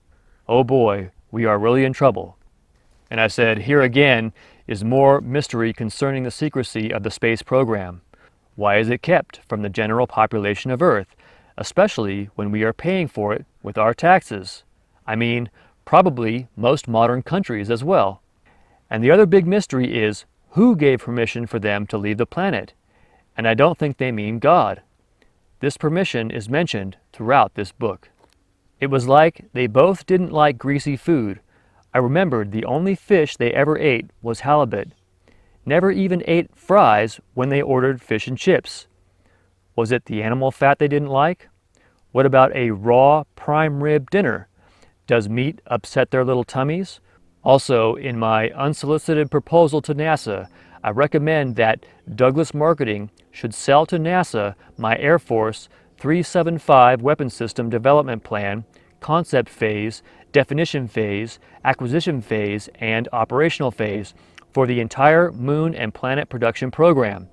"Oh boy, we are really in trouble." And I said, "Here again is more mystery concerning the secrecy of the space program. Why is it kept from the general population of Earth, especially when we are paying for it with our taxes? I mean, probably most modern countries as well. And the other big mystery is who gave permission for them to leave the planet? And I don't think they mean God. This permission is mentioned throughout this book." It was like they both didn't like greasy food. I remembered the only fish they ever ate was halibut. Never even ate fries when they ordered fish and chips. Was it the animal fat they didn't like? What about a raw prime rib dinner? Does meat upset their little tummies? Also, in my unsolicited proposal to NASA, I recommend that Douglas Marketing should sell to NASA my Air Force 375 weapon system development plan, concept phase, definition phase, acquisition phase, and operational phase for the entire moon and planet production program.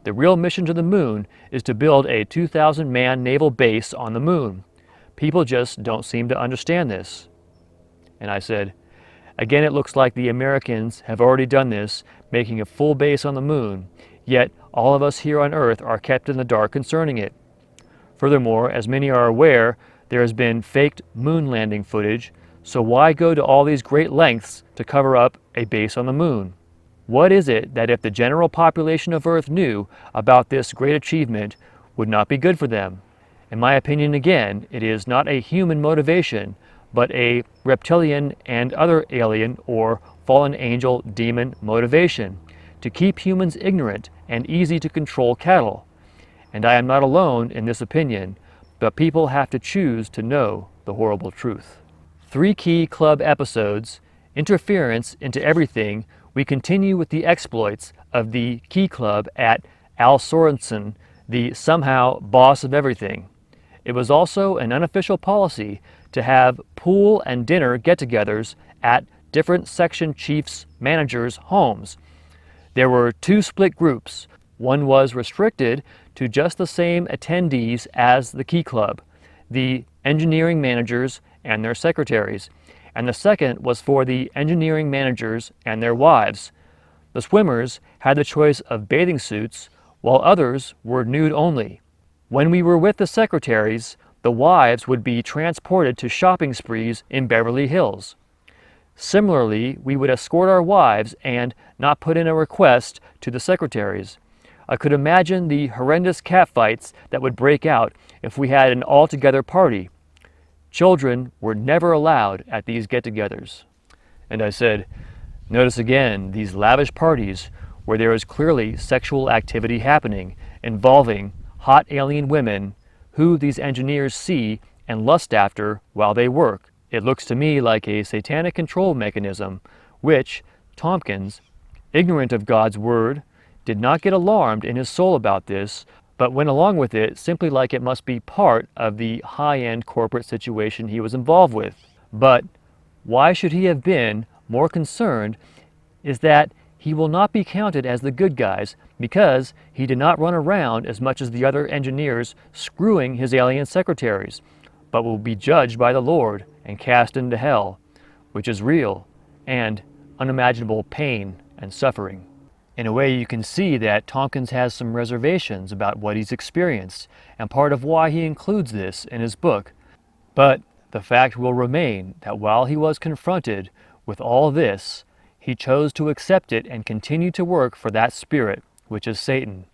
The real mission to the moon is to build a 2,000-man naval base on the moon. People just don't seem to understand this." And I said, "Again, it looks like the Americans have already done this, making a full base on the moon, yet all of us here on Earth are kept in the dark concerning it. Furthermore, as many are aware, there has been faked moon landing footage, so why go to all these great lengths to cover up a base on the moon? What is it that if the general population of Earth knew about this great achievement would not be good for them? In my opinion, again, it is not a human motivation, but a reptilian and other alien or fallen angel demon motivation to keep humans ignorant and easy to control cattle. And I am not alone in this opinion, but people have to choose to know the horrible truth." 3 key club episodes, interference into everything. We continue with the exploits of the Key Club at Al Sorensen, the somehow boss of everything. It was also an unofficial policy to have pool and dinner get-togethers at different section chiefs' managers' homes. There were 2 split groups. One was restricted to just the same attendees as the Key Club, the engineering managers and their secretaries, and the second was for the engineering managers and their wives. The swimmers had the choice of bathing suits, while others were nude only. When we were with the secretaries, the wives would be transported to shopping sprees in Beverly Hills. Similarly, we would escort our wives and not put in a request to the secretaries. I could imagine the horrendous catfights that would break out if we had an all-together party. Children were never allowed at these get-togethers. And I said, notice again these lavish parties where there is clearly sexual activity happening involving hot alien women who these engineers see and lust after while they work. It looks to me like a satanic control mechanism which Tompkins, ignorant of God's word, did not get alarmed in his soul about this, but went along with it simply like it must be part of the high-end corporate situation he was involved with. But why should he have been more concerned is that he will not be counted as the good guys because he did not run around as much as the other engineers screwing his alien secretaries, but will be judged by the Lord and cast into hell, which is real and unimaginable pain and suffering. In a way, you can see that Tompkins has some reservations about what he's experienced, and part of why he includes this in his book. But the fact will remain that while he was confronted with all this, he chose to accept it and continue to work for that spirit, which is Satan.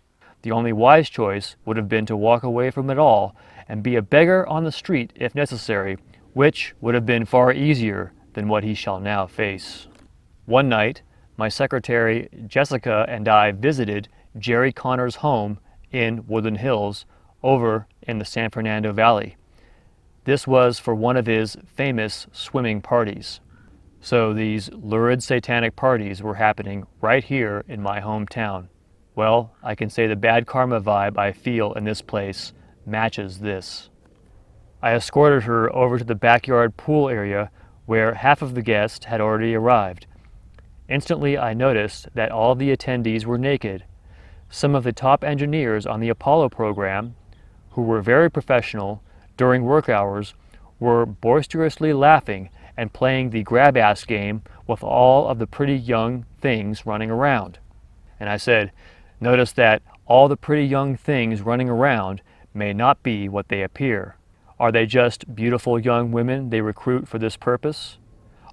The only wise choice would have been to walk away from it all and be a beggar on the street if necessary, which would have been far easier than what he shall now face. One night, my secretary Jessica and I visited Jerry Connor's home in Woodland Hills over in the San Fernando Valley. This was for one of his famous swimming parties. So these lurid satanic parties were happening right here in my hometown. Well, I can say the bad karma vibe I feel in this place matches this. I escorted her over to the backyard pool area where half of the guests had already arrived. Instantly, I noticed that all the attendees were naked. Some of the top engineers on the Apollo program, who were very professional during work hours, were boisterously laughing and playing the grab-ass game with all of the pretty young things running around. And I said, notice that all the pretty young things running around may not be what they appear. Are they just beautiful young women they recruit for this purpose?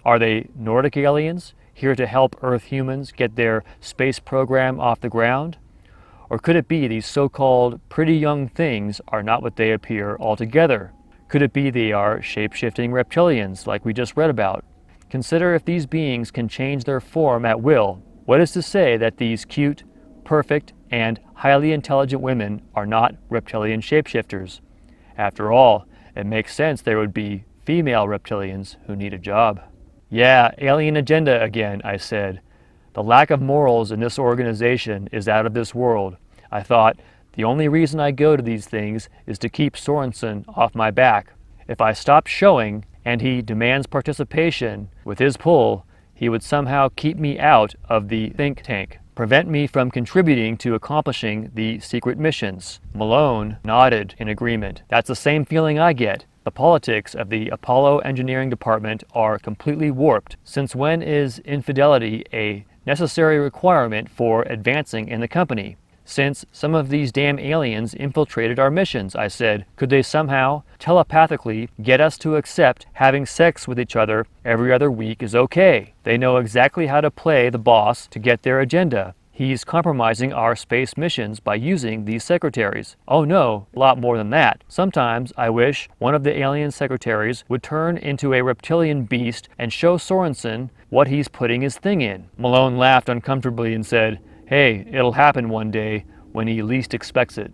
Are they Nordic aliens here to help Earth humans get their space program off the ground? Or could it be these so-called pretty young things are not what they appear altogether? Could it be they are shape-shifting reptilians like we just read about? Consider if these beings can change their form at will. What is to say that these cute, perfect, and highly intelligent women are not reptilian shapeshifters? After all, it makes sense there would be female reptilians who need a job. Yeah, alien agenda again, I said. The lack of morals in this organization is out of this world. I thought, the only reason I go to these things is to keep Sorensen off my back. If I stop showing and he demands participation with his pull, he would somehow keep me out of the think tank, prevent me from contributing to accomplishing the secret missions. Malone nodded in agreement. That's the same feeling I get. The politics of the Apollo Engineering Department are completely warped. Since when is infidelity a necessary requirement for advancing in the company? Since some of these damn aliens infiltrated our missions, I said, could they somehow telepathically get us to accept having sex with each other every other week is okay? They know exactly how to play the boss to get their agenda. He's compromising our space missions by using these secretaries. Oh no, a lot more than that. Sometimes I wish one of the alien secretaries would turn into a reptilian beast and show Sorensen what he's putting his thing in. Malone laughed uncomfortably and said, hey, it'll happen one day when he least expects it.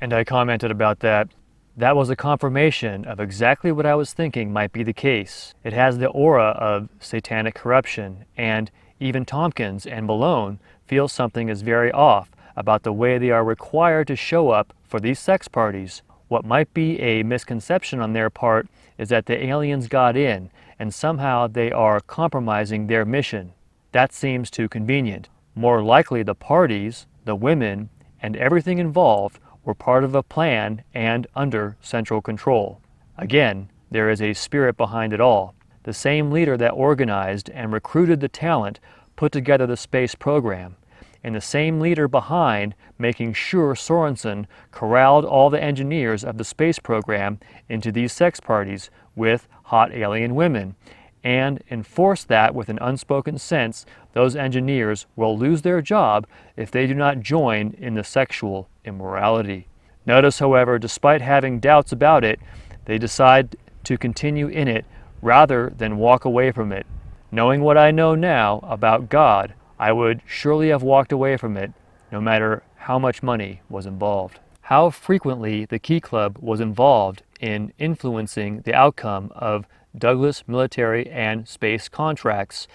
And I commented about that. That was a confirmation of exactly what I was thinking might be the case. It has the aura of satanic corruption, and even Tompkins and Malone feel something is very off about the way they are required to show up for these sex parties. What might be a misconception on their part is that the aliens got in and somehow they are compromising their mission. That seems too convenient. More likely the parties, the women, and everything involved were part of a plan and under central control. Again, there is a spirit behind it all. The same leader that organized and recruited the talent put together the space program, and the same leader behind making sure Sorensen corralled all the engineers of the space program into these sex parties with hot alien women, and enforce that with an unspoken sense those engineers will lose their job if they do not join in the sexual immorality. Notice, however, despite having doubts about it, they decide to continue in it rather than walk away from it. Knowing what I know now about God, I would surely have walked away from it, no matter how much money was involved. How frequently the Key Club was involved in influencing the outcome of Douglas military and space contracts,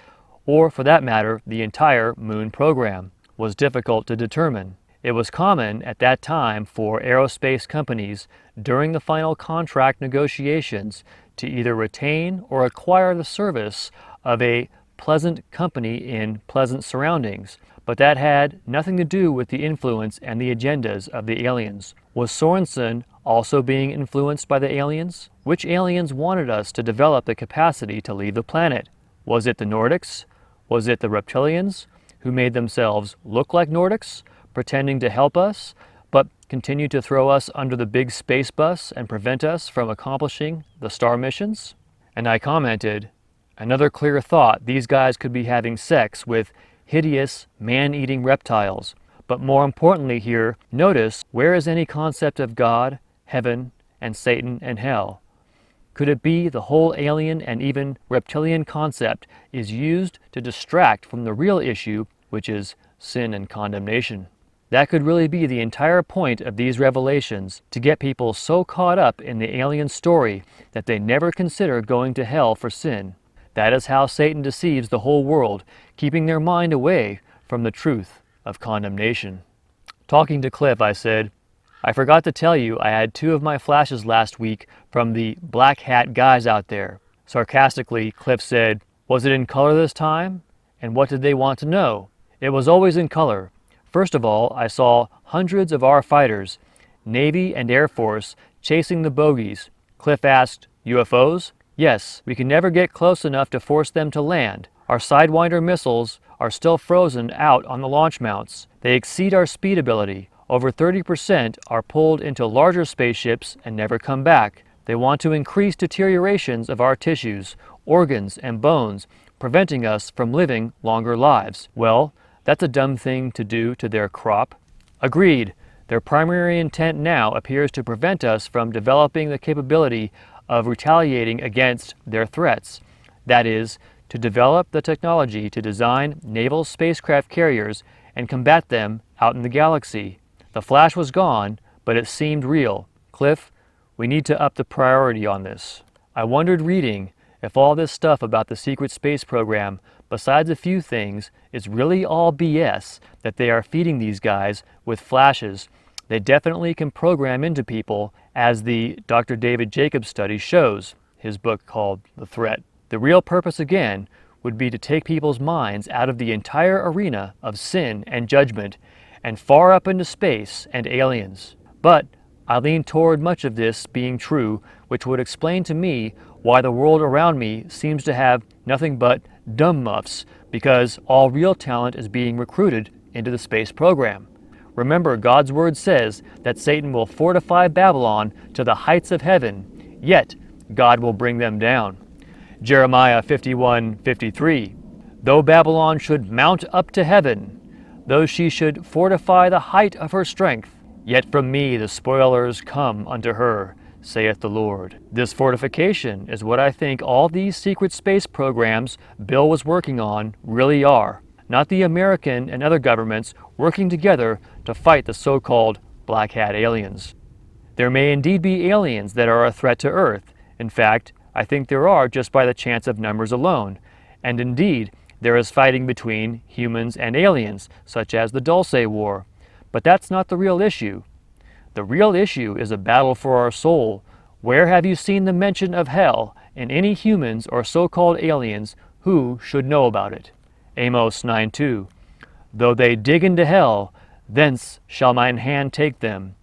or for that matter, the entire Moon program, was difficult to determine. It was common at that time for aerospace companies during the final contract negotiations to either retain or acquire the service of a pleasant company in pleasant surroundings, but that had nothing to do with the influence and the agendas of the aliens. Was Sorensen also being influenced by the aliens? Which aliens wanted us to develop the capacity to leave the planet? Was it the Nordics? Was it the reptilians, who made themselves look like Nordics, pretending to help us, but continue to throw us under the big space bus and prevent us from accomplishing the star missions? And I commented, another clear thought, these guys could be having sex with hideous, man-eating reptiles. But more importantly here, notice, where is any concept of God, heaven, and Satan and hell? Could it be the whole alien and even reptilian concept is used to distract from the real issue, which is sin and condemnation? That could really be the entire point of these revelations, to get people so caught up in the alien story that they never consider going to hell for sin. That is how Satan deceives the whole world, keeping their mind away from the truth of condemnation. Talking to Cliff, I said, I forgot to tell you I had 2 of my flashes last week from the black hat guys out there. Sarcastically, Cliff said, was it in color this time? And what did they want to know? It was always in color. First of all, I saw hundreds of our fighters, Navy and Air Force, chasing the bogies. Cliff asked, UFOs? Yes, we can never get close enough to force them to land. Our Sidewinder missiles are still frozen out on the launch mounts. They exceed our speed ability. Over 30% are pulled into larger spaceships and never come back. They want to increase deteriorations of our tissues, organs, and bones, preventing us from living longer lives. Well, that's a dumb thing to do to their crop. Agreed. Their primary intent now appears to prevent us from developing the capability of retaliating against their threats. That is, to develop the technology to design naval spacecraft carriers and combat them out in the galaxy. The flash was gone, but it seemed real. Cliff, we need to up the priority on this. I wondered reading if all this stuff about the secret space program, besides a few things, is really all BS that they are feeding these guys with flashes they definitely can program into people, as the Dr. David Jacobs study shows, his book called The Threat. The real purpose, again, would be to take people's minds out of the entire arena of sin and judgment and far up into space and aliens. But I lean toward much of this being true, which would explain to me why the world around me seems to have nothing but dumb muffs, because all real talent is being recruited into the space program. Remember, God's word says that Satan will fortify Babylon to the heights of heaven, yet God will bring them down. Jeremiah 51:53. Though Babylon should mount up to heaven, though she should fortify the height of her strength, yet from me the spoilers come unto her, saith the Lord. This fortification is what I think all these secret space programs Bill was working on really are. Not the American and other governments working together to fight the so-called black hat aliens. There may indeed be aliens that are a threat to Earth. In fact, I think there are just by the chance of numbers alone. And indeed, there is fighting between humans and aliens, such as the Dulce War. But that's not the real issue. The real issue is a battle for our soul. Where have you seen the mention of hell in any humans or so-called aliens who should know about it? Amos 9:2. Though they dig into hell, thence shall mine hand take them.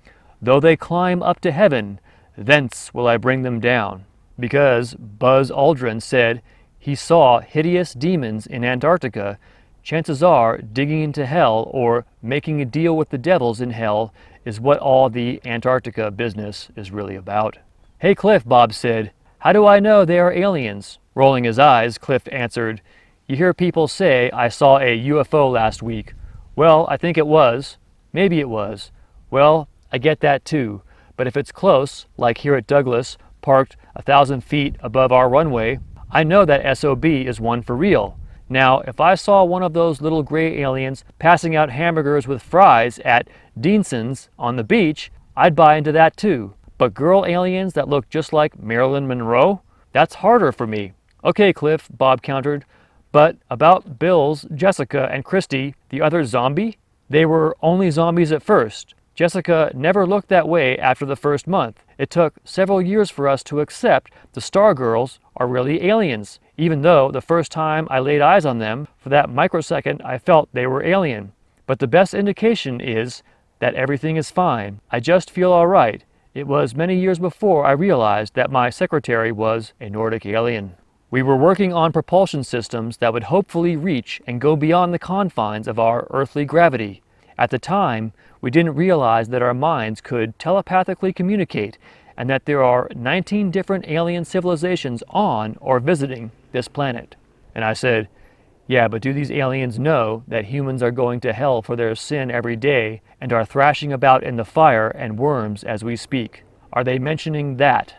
Though they climb up to heaven, thence will I bring them down. Because Buzz Aldrin said he saw hideous demons in Antarctica, chances are digging into hell or making a deal with the devils in hell is what all the Antarctica business is really about. "Hey Cliff," Bob said, "how do I know they are aliens?" Rolling his eyes, Cliff answered, "You hear people say I saw a UFO last week. Well, I think it was. Maybe it was. Well, I get that too. But if it's close, like here at Douglas, parked 1,000 feet above our runway, I know that SOB is one for real. Now, if I saw one of those little gray aliens passing out hamburgers with fries at Deanson's on the beach, I'd buy into that too. But girl aliens that look just like Marilyn Monroe? That's harder for me." "Okay, Cliff," Bob countered. "But about Bill's, Jessica, and Christy, the other zombie? They were only zombies at first. Jessica never looked that way after the first month. It took several years for us to accept the Stargirls are really aliens, even though the first time I laid eyes on them, for that microsecond I felt they were alien. But the best indication is that everything is fine. I just feel all right. It was many years before I realized that my secretary was a Nordic alien. We were working on propulsion systems that would hopefully reach and go beyond the confines of our earthly gravity. At the time, we didn't realize that our minds could telepathically communicate and that there are 19 different alien civilizations on or visiting this planet." And I said, "Yeah, but do these aliens know that humans are going to hell for their sin every day and are thrashing about in the fire and worms as we speak? Are they mentioning that?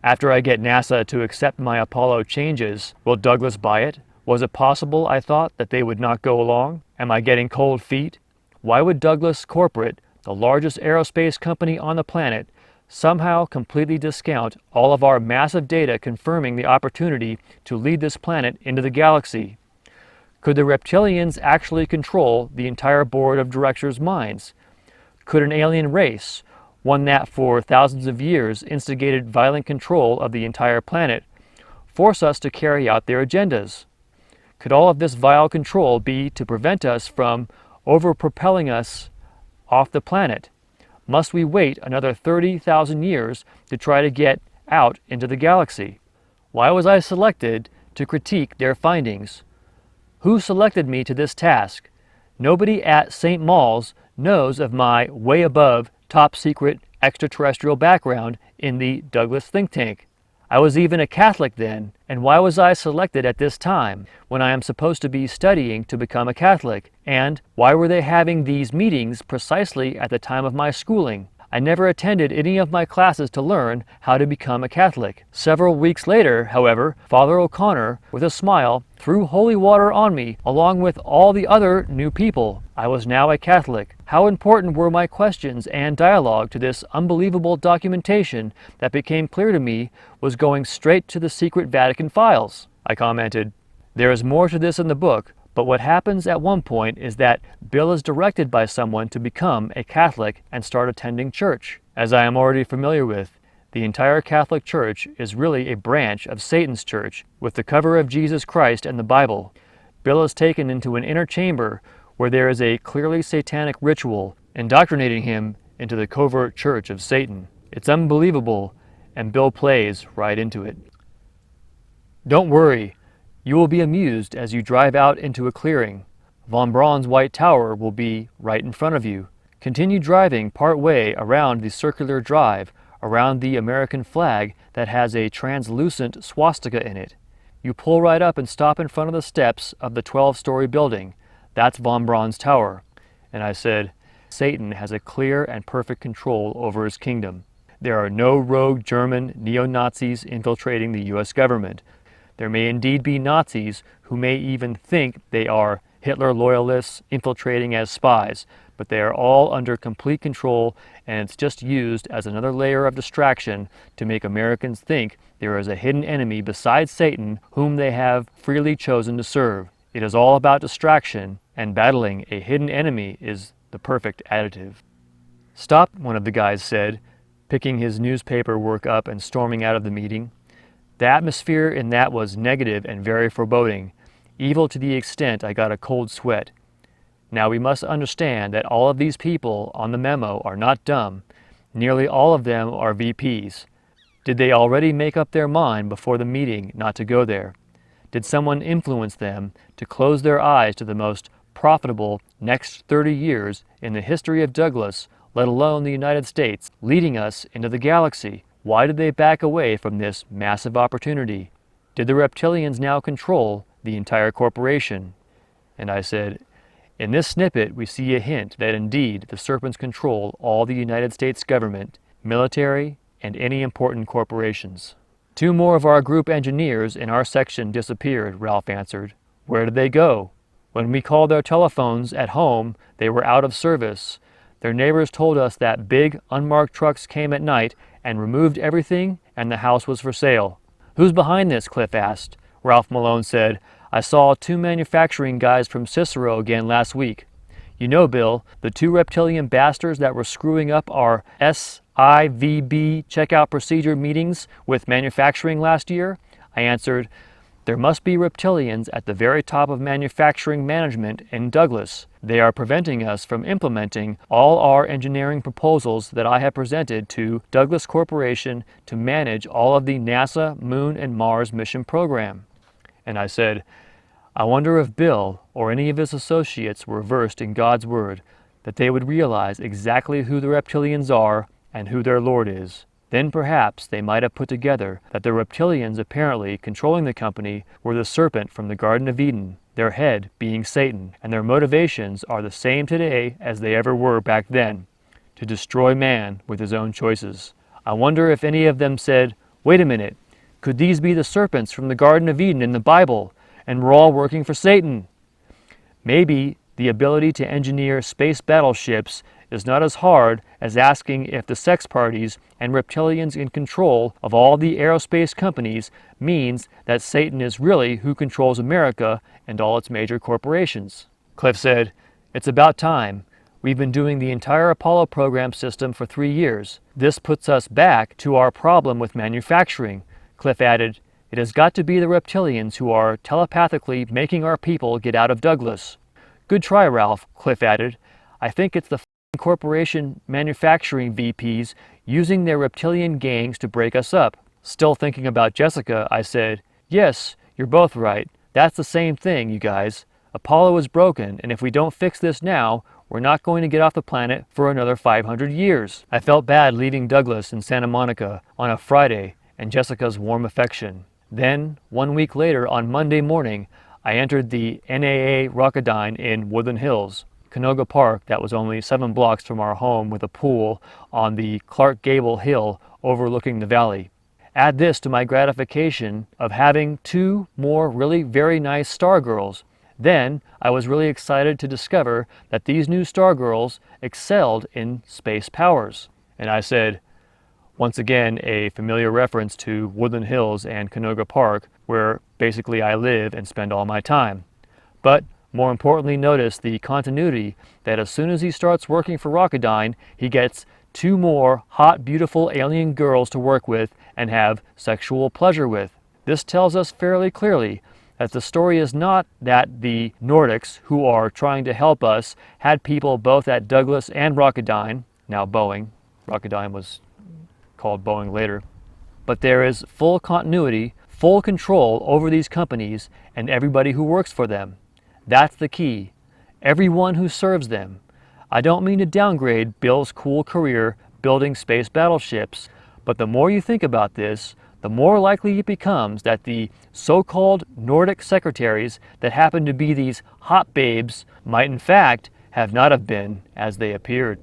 After I get NASA to accept my Apollo changes, will Douglas buy it? Was it possible, I thought, that they would not go along? Am I getting cold feet? Why would Douglas Corporate, the largest aerospace company on the planet, somehow completely discount all of our massive data confirming the opportunity to lead this planet into the galaxy? Could the reptilians actually control the entire board of directors' minds? Could an alien race, one that for thousands of years instigated violent control of the entire planet, force us to carry out their agendas? Could all of this vile control be to prevent us from over-propelling us off the planet? Must we wait another 30,000 years to try to get out into the galaxy? Why was I selected to critique their findings? Who selected me to this task? Nobody at St. Maul's knows of my way above top secret extraterrestrial background in the Douglas think tank. I was even a Catholic then, and why was I selected at this time, when I am supposed to be studying to become a Catholic? And why were they having these meetings precisely at the time of my schooling? I never attended any of my classes to learn how to become a Catholic. Several weeks later, however, Father O'Connor, with a smile, threw holy water on me, along with all the other new people. I was now a Catholic. How important were my questions and dialogue to this unbelievable documentation that became clear to me was going straight to the secret Vatican files? I commented, "There is more to this in the book, but what happens at one point is that Bill is directed by someone to become a Catholic and start attending church. As I am already familiar with, the entire Catholic Church is really a branch of Satan's church with the cover of Jesus Christ and the Bible. Bill is taken into an inner chamber where there is a clearly satanic ritual, indoctrinating him into the covert church of Satan. It's unbelievable, and Bill plays right into it. Don't worry. You will be amused as you drive out into a clearing. Von Braun's White Tower will be right in front of you. Continue driving part way around the circular drive, around the American flag that has a translucent swastika in it. You pull right up and stop in front of the steps of the 12-story building. That's Von Braun's Tower." And I said, "Satan has a clear and perfect control over his kingdom. There are no rogue German neo-Nazis infiltrating the U.S. government. There may indeed be Nazis who may even think they are Hitler loyalists infiltrating as spies, but they are all under complete control, and it's just used as another layer of distraction to make Americans think there is a hidden enemy besides Satan whom they have freely chosen to serve. It is all about distraction, and battling a hidden enemy is the perfect additive." "Stop," one of the guys said, picking his newspaper work up and storming out of the meeting. The atmosphere in that was negative and very foreboding, evil to the extent I got a cold sweat. Now we must understand that all of these people on the memo are not dumb. Nearly all of them are VPs. Did they already make up their mind before the meeting not to go there? did someone influence them to close their eyes to the most profitable next 30 years in the history of Douglas, let alone the United States, leading us into the galaxy? Why did they back away from this massive opportunity? Did the reptilians now control the entire corporation? And I said, in this snippet we see a hint that indeed the serpents control all the United States government, military, and any important corporations. 2 more of our group engineers in our section disappeared, Ralph answered. Where did they go? When we called their telephones at home, they were out of service. Their neighbors told us that big, unmarked trucks came at night and removed everything, and the house was for sale. Who's behind this? Cliff asked. Ralph Malone said, I saw 2 manufacturing guys from Cicero again last week. You know, Bill, the 2 reptilian bastards that were screwing up our SIVB checkout procedure meetings with manufacturing last year? I answered, there must be reptilians at the very top of manufacturing management in Douglas. They are preventing us from implementing all our engineering proposals that I have presented to Douglas Corporation to manage all of the NASA Moon and Mars mission program. And I said, I wonder if Bill or any of his associates were versed in God's Word, that they would realize exactly who the reptilians are and who their Lord is. Then perhaps they might have put together that the reptilians apparently controlling the company were the serpent from the Garden of Eden, their head being Satan, and their motivations are the same today as they ever were back then, to destroy man with his own choices. I wonder if any of them said, wait a minute, could these be the serpents from the Garden of Eden in the Bible, and we're all working for Satan? Maybe the ability to engineer space battleships is not as hard as asking if the sex parties and reptilians in control of all the aerospace companies means that Satan is really who controls America and all its major corporations. Cliff said, it's about time. We've been doing the entire Apollo program system for 3 years. This puts us back to our problem with manufacturing. Cliff added, it has got to be the reptilians who are telepathically making our people get out of Douglas. Good try, Ralph, Cliff added. I think it's the corporation manufacturing VPs using their reptilian gangs to break us up. Still thinking about Jessica, I said, yes, you're both right. That's the same thing, you guys. Apollo is broken, and if we don't fix this now, we're not going to get off the planet for another 500 years. I felt bad leaving Douglas in Santa Monica on a Friday and Jessica's warm affection. Then, 1 week later, on Monday morning, I entered the NAA Rocketdyne in Woodland Hills, Canoga Park that was only 7 blocks from our home with a pool on the Clark Gable Hill overlooking the valley. Add this to my gratification of having 2 more really very nice Stargirls. Then I was really excited to discover that these new Stargirls excelled in space powers. And I said, once again, a familiar reference to Woodland Hills and Canoga Park, where basically I live and spend all my time. But more importantly, notice the continuity that as soon as he starts working for Rocketdyne, he gets 2 more hot, beautiful alien girls to work with and have sexual pleasure with. This tells us fairly clearly that the story is not that the Nordics, who are trying to help us, had people both at Douglas and Rocketdyne, now Boeing. Rocketdyne was called Boeing later. But there is full continuity, full control over these companies and everybody who works for them. That's the key. Everyone who serves them. I don't mean to downgrade Bill's cool career building space battleships, but the more you think about this, the more likely it becomes that the so-called Nordic secretaries that happen to be these hot babes might in fact have not have been as they appeared.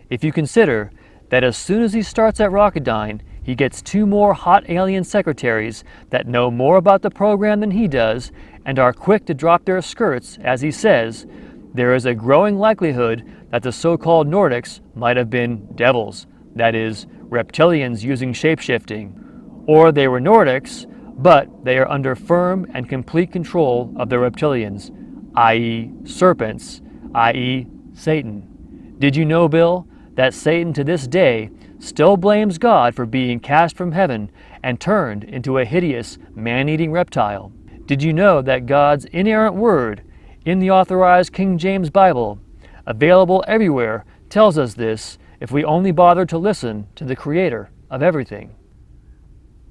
If you consider that as soon as he starts at Rocketdyne, he gets 2 more hot alien secretaries that know more about the program than he does and are quick to drop their skirts, as he says, there is a growing likelihood that the so-called Nordics might have been devils, that is, reptilians using shapeshifting. Or they were Nordics, but they are under firm and complete control of the reptilians, i.e. serpents, i.e. Satan. Did you know, Bill, that Satan to this day still blames God for being cast from heaven and turned into a hideous man-eating reptile? Did you know that God's inerrant word in the authorized King James Bible, available everywhere, tells us this if we only bother to listen to the Creator of everything?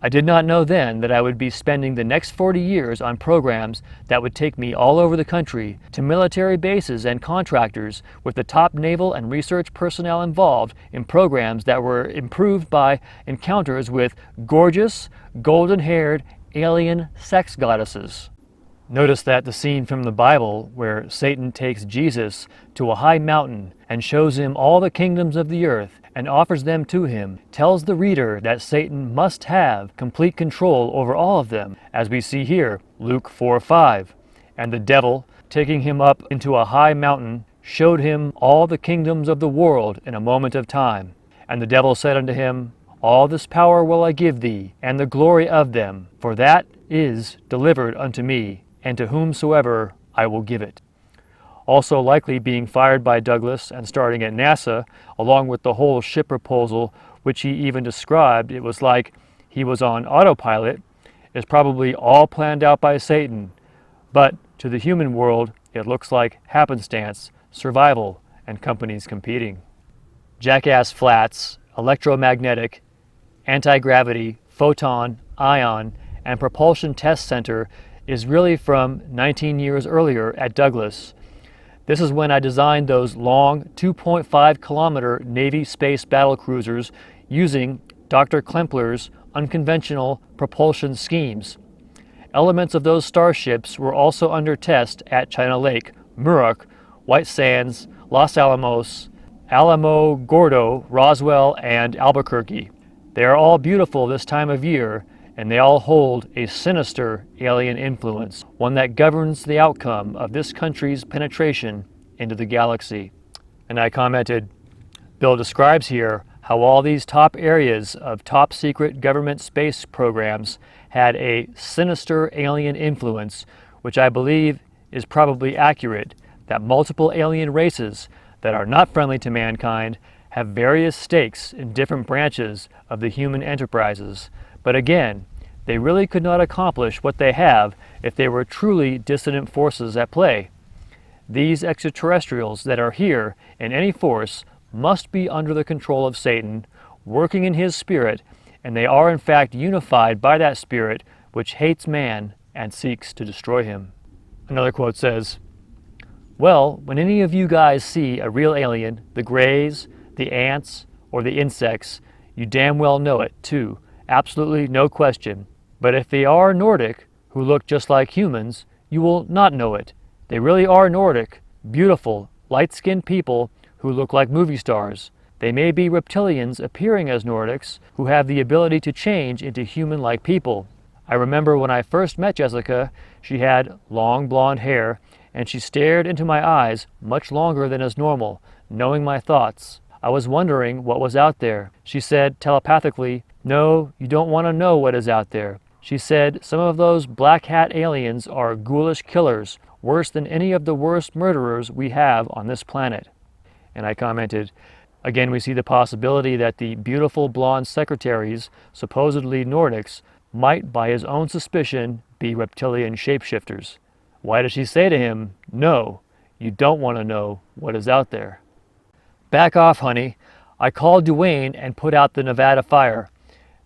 I did not know then that I would be spending the next 40 years on programs that would take me all over the country to military bases and contractors with the top naval and research personnel involved in programs that were improved by encounters with gorgeous, golden-haired alien sex goddesses. Notice that the scene from the Bible where Satan takes Jesus to a high mountain and shows him all the kingdoms of the earth and offers them to him tells the reader that Satan must have complete control over all of them, as we see here, Luke 4:5. And the devil, taking him up into a high mountain, showed him all the kingdoms of the world in a moment of time. And the devil said unto him, All this power will I give thee, and the glory of them, for that is delivered unto me, and to whomsoever I will give it. Also likely being fired by Douglas and starting at NASA, along with the whole ship proposal, which he even described, it was like he was on autopilot, is probably all planned out by Satan. But to the human world, it looks like happenstance, survival, and companies competing. Jackass Flats, electromagnetic, anti-gravity, photon, ion, and propulsion test center is really from 19 years earlier at Douglas. This is when I designed those long 2.5 kilometer Navy space battle cruisers using Dr. Klempler's unconventional propulsion schemes. Elements of those starships were also under test at China Lake, Muroc, White Sands, Los Alamos, Alamogordo, Roswell, and Albuquerque. They are all beautiful this time of year, and they all hold a sinister alien influence, one that governs the outcome of this country's penetration into the galaxy. And I commented, Bill describes here how all these top areas of top secret government space programs had a sinister alien influence, which I believe is probably accurate, that multiple alien races that are not friendly to mankind have various stakes in different branches of the human enterprises. But again, they really could not accomplish what they have if they were truly dissident forces at play. These extraterrestrials that are here in any force must be under the control of Satan, working in his spirit, and they are in fact unified by that spirit which hates man and seeks to destroy him. Another quote says, Well, when any of you guys see a real alien, the Greys, the ants, or the insects, you damn well know it too. Absolutely no question. But if they are Nordic, who look just like humans, you will not know it. They really are Nordic, beautiful, light-skinned people who look like movie stars. They may be reptilians appearing as Nordics who have the ability to change into human-like people. I remember when I first met Jessica, she had long blonde hair, and she stared into my eyes much longer than is normal, knowing my thoughts. I was wondering what was out there. She said telepathically, No, you don't want to know what is out there. She said some of those black hat aliens are ghoulish killers, worse than any of the worst murderers we have on this planet. And I commented, again we see the possibility that the beautiful blonde secretaries, supposedly Nordics, might by his own suspicion be reptilian shapeshifters. Why does she say to him, No, you don't want to know what is out there? Back off, honey. I called Duane and put out the Nevada fire.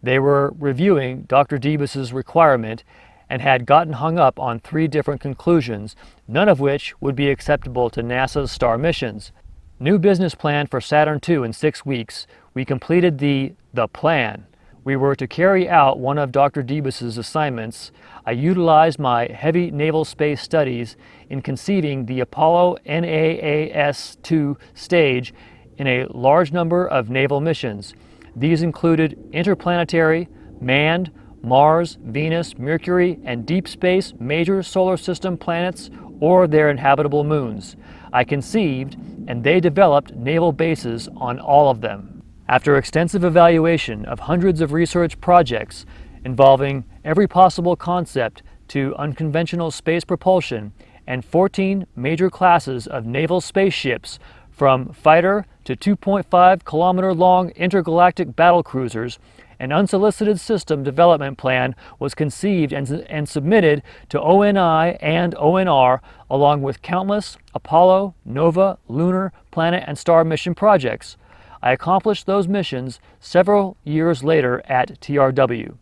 They were reviewing Dr. Debus's requirement and had gotten hung up on 3 different conclusions, none of which would be acceptable to NASA's star missions. New business plan for Saturn II in 6 weeks. We completed the plan. We were to carry out one of Dr. Debus's assignments. I utilized my heavy naval space studies in conceiving the Apollo NAAS-2 stage in a large number of naval missions. These included interplanetary, manned, Mars, Venus, Mercury, and deep space major solar system planets or their inhabitable moons. I conceived, and they developed naval bases on all of them. After extensive evaluation of hundreds of research projects involving every possible concept to unconventional space propulsion and 14 major classes of naval spaceships, from fighter to 2.5 kilometer long intergalactic battle cruisers, an unsolicited system development plan was conceived and submitted to ONI and ONR, along with countless Apollo, Nova, lunar, planet, and star mission projects. I accomplished those missions several years later at TRW.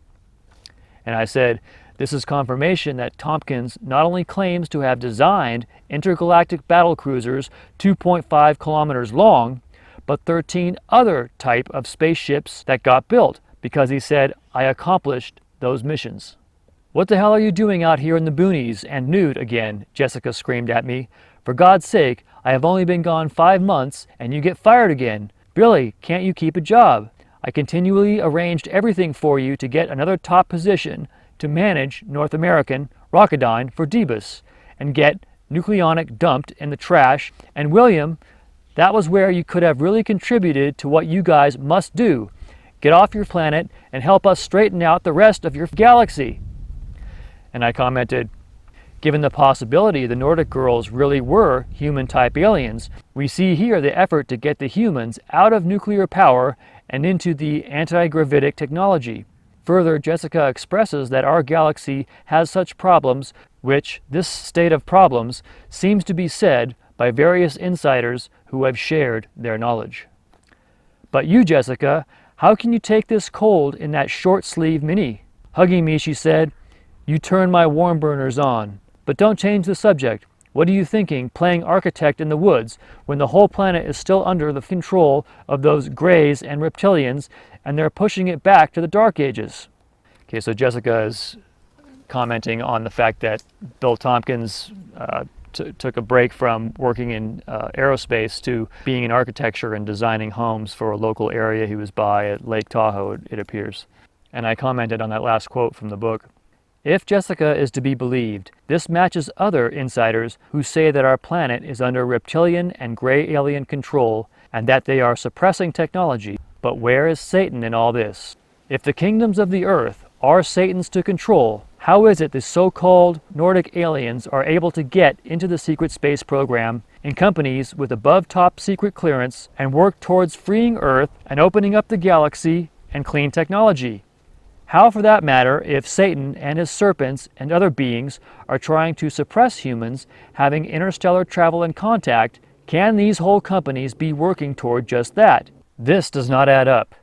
And I said, this is confirmation that Tompkins not only claims to have designed intergalactic battle cruisers 2.5 kilometers long, but 13 other type of spaceships that got built, because he said, I accomplished those missions. What the hell are you doing out here in the boonies and nude again? Jessica screamed at me. For God's sake, I have only been gone 5 months and you get fired again. Billy, can't you keep a job? I continually arranged everything for you to get another top position to manage North American Rocketdyne for Debus and get nucleonic dumped in the trash. And William, that was where you could have really contributed to what you guys must do. Get off your planet and help us straighten out the rest of your galaxy. And I commented, given the possibility the Nordic girls really were human-type aliens, we see here the effort to get the humans out of nuclear power and into the anti-gravitic technology. Further, Jessica expresses that our galaxy has such problems, which this state of problems seems to be said by various insiders who have shared their knowledge. But you, Jessica, how can you take this cold in that short-sleeve mini? Hugging me, she said, you turn my warm burners on. But don't change the subject. What are you thinking, playing architect in the woods, when the whole planet is still under the control of those Greys and reptilians, and they're pushing it back to the Dark Ages? Okay, so Jessica is commenting on the fact that Bill Tompkins took a break from working in aerospace to being in architecture and designing homes for a local area he was by at Lake Tahoe, it appears. And I commented on that last quote from the book. If Jessica is to be believed, this matches other insiders who say that our planet is under reptilian and gray alien control and that they are suppressing technology. But where is Satan in all this? If the kingdoms of the earth are Satan's to control, how is it the so-called Nordic aliens are able to get into the secret space program in companies with above top secret clearance and work towards freeing Earth and opening up the galaxy and clean technology? How, for that matter, if Satan and his serpents and other beings are trying to suppress humans having interstellar travel and contact, can these whole companies be working toward just that? This does not add up,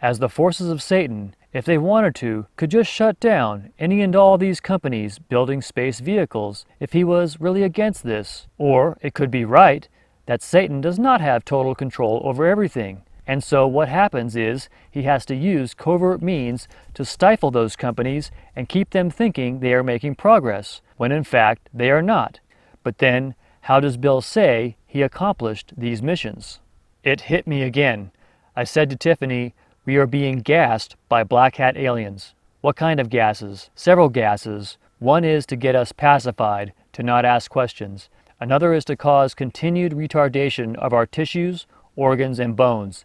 as the forces of Satan, if they wanted to, could just shut down any and all these companies building space vehicles if he was really against this. Or it could be right that Satan does not have total control over everything. And so what happens is he has to use covert means to stifle those companies and keep them thinking they are making progress, when in fact they are not. But then, how does Bill say he accomplished these missions? It hit me again. I said to Tiffany, we are being gassed by black hat aliens. What kind of gases? Several gases. One is to get us pacified, to not ask questions. Another is to cause continued retardation of our tissues, organs, and bones.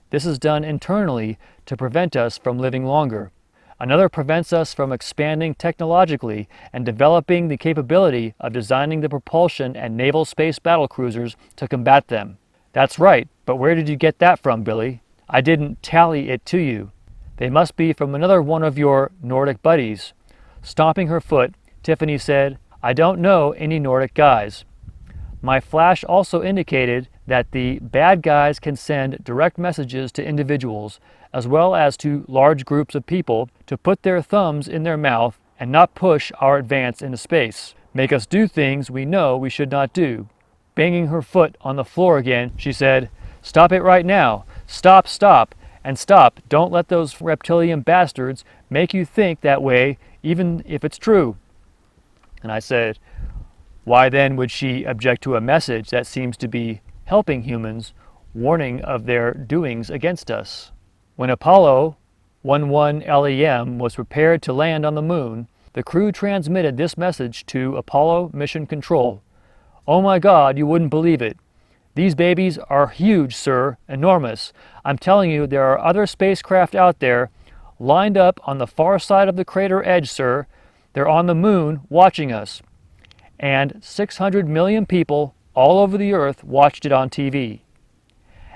This is done internally to prevent us from living longer. Another prevents us from expanding technologically and developing the capability of designing the propulsion and naval space battle cruisers to combat them. That's right, but where did you get that from, Billy? I didn't tally it to you. They must be from another one of your Nordic buddies. Stomping her foot, Tiffany said, I don't know any Nordic guys. My flash also indicated that the bad guys can send direct messages to individuals, as well as to large groups of people, to put their thumbs in their mouth and not push our advance into space. Make us do things we know we should not do. Banging her foot on the floor again, she said, stop it right now. Stop, stop, and stop. Don't let those reptilian bastards make you think that way, even if it's true. And I said, why then would she object to a message that seems to be helping humans, warning of their doings against us? When Apollo 11 LEM was prepared to land on the moon, the crew transmitted this message to Apollo Mission Control. Oh my God, you wouldn't believe it. These babies are huge, sir, enormous. I'm telling you, there are other spacecraft out there lined up on the far side of the crater edge, sir. They're on the moon watching us. And 600 million people all over the earth watched it on TV.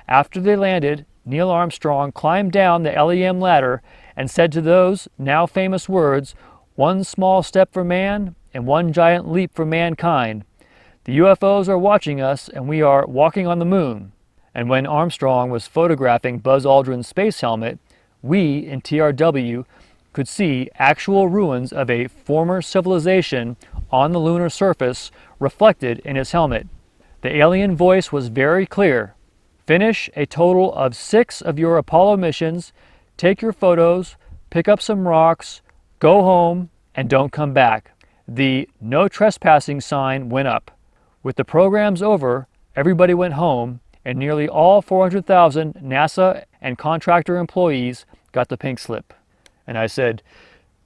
After they landed, Neil Armstrong climbed down the LEM ladder and said to those now famous words, one small step for man and one giant leap for mankind. The UFOs are watching us and we are walking on the moon. And when Armstrong was photographing Buzz Aldrin's space helmet, we in TRW could see actual ruins of a former civilization on the lunar surface reflected in his helmet. The alien voice was very clear. Finish a total of 6 of your Apollo missions, take your photos, pick up some rocks, go home, and don't come back. The no trespassing sign went up. With the programs over, everybody went home, and nearly all 400,000 NASA and contractor employees got the pink slip. And I said,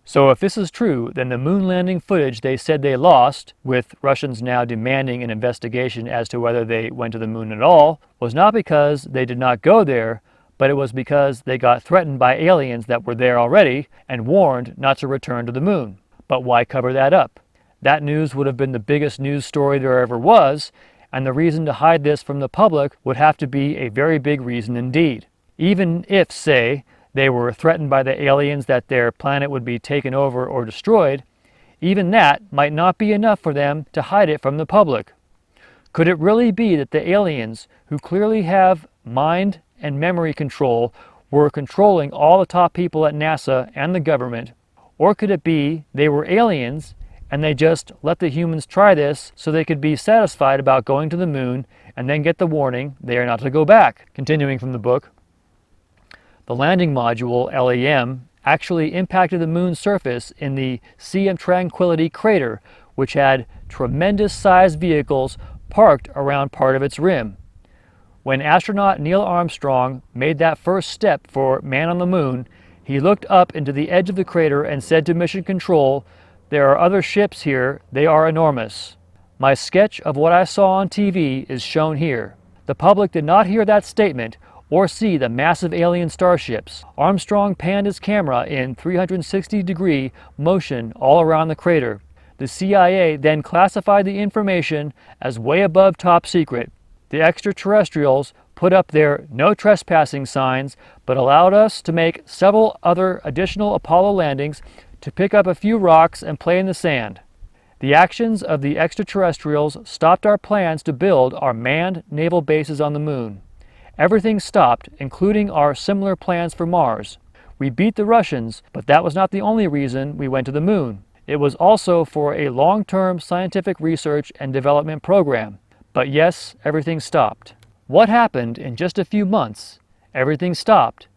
so if this is true, then the moon landing footage they said they lost, with Russians now demanding an investigation as to whether they went to the moon at all, was not because they did not go there, but it was because they got threatened by aliens that were there already and warned not to return to the moon. But why cover that up? That news would have been the biggest news story there ever was, and the reason to hide this from the public would have to be a very big reason indeed. Even if, say, they were threatened by the aliens that their planet would be taken over or destroyed, even that might not be enough for them to hide it from the public. Could it really be that the aliens, who clearly have mind and memory control, were controlling all the top people at NASA and the government? Or could it be they were aliens and they just let the humans try this so they could be satisfied about going to the moon and then get the warning they are not to go back? Continuing from the book, the landing module, LEM, actually impacted the moon's surface in the Sea of Tranquility crater, which had tremendous sized vehicles parked around part of its rim. When astronaut Neil Armstrong made that first step for man on the moon, he looked up into the edge of the crater and said to Mission Control, "There are other ships here, they are enormous." My sketch of what I saw on TV is shown here. The public did not hear that statement or see the massive alien starships. Armstrong panned his camera in 360-degree motion all around the crater. The CIA then classified the information as way above top secret. The extraterrestrials put up their no trespassing signs, but allowed us to make several other additional Apollo landings to pick up a few rocks and play in the sand. The actions of the extraterrestrials stopped our plans to build our manned naval bases on the moon. Everything stopped, including our similar plans for Mars. We beat the Russians, but that was not the only reason we went to the moon. It was also for a long-term scientific research and development program. But yes, everything stopped. What happened in just a few months? Everything stopped.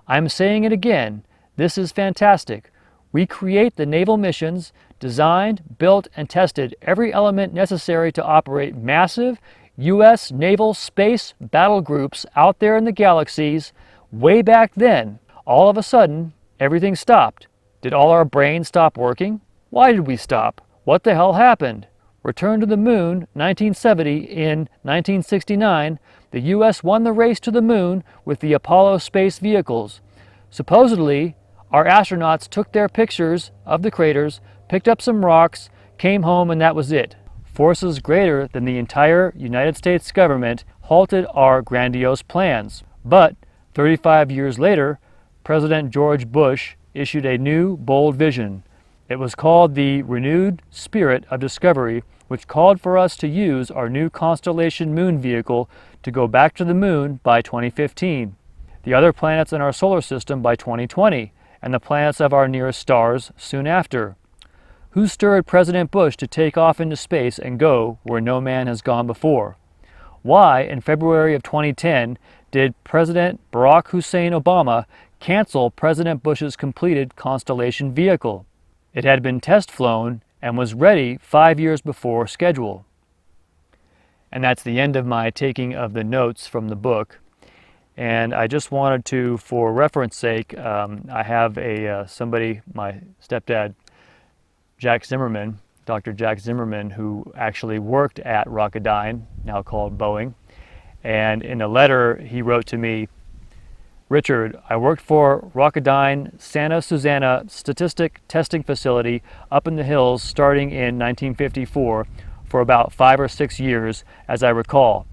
I'm saying it again, this is fantastic. We create the naval missions, designed, built, and tested every element necessary to operate massive U.S. naval space battle groups out there in the galaxies. Way back then, all of a sudden, everything stopped. Did all our brains stop working? Why did we stop? What the hell happened? Return to the moon, 1970. In 1969, the U.S. won the race to the moon with the Apollo space vehicles. Supposedly, our astronauts took their pictures of the craters, picked up some rocks, came home, and that was it. Forces greater than the entire United States government halted our grandiose plans. But 35 years later, President George Bush issued a new, bold vision. It was called the Renewed Spirit of Discovery, which called for us to use our new Constellation moon vehicle to go back to the moon by 2015, the other planets in our solar system by 2020, and the planets of our nearest stars soon after. Who stirred President Bush to take off into space and go where no man has gone before? Why, in February of 2010, did President Barack Hussein Obama cancel President Bush's completed Constellation vehicle? It had been test flown and was ready 5 years before schedule. And that's the end of my taking of the notes from the book. And I just wanted to, for reference sake, I have somebody, my stepdad, Jack Zimmerman, Dr. Jack Zimmerman, who actually worked at Rocketdyne, now called Boeing. And in a letter he wrote to me, "Richard, I worked for Rocketdyne Santa Susana Statistic Testing Facility up in the hills starting in 1954 for about 5 or 6 years, as I recall.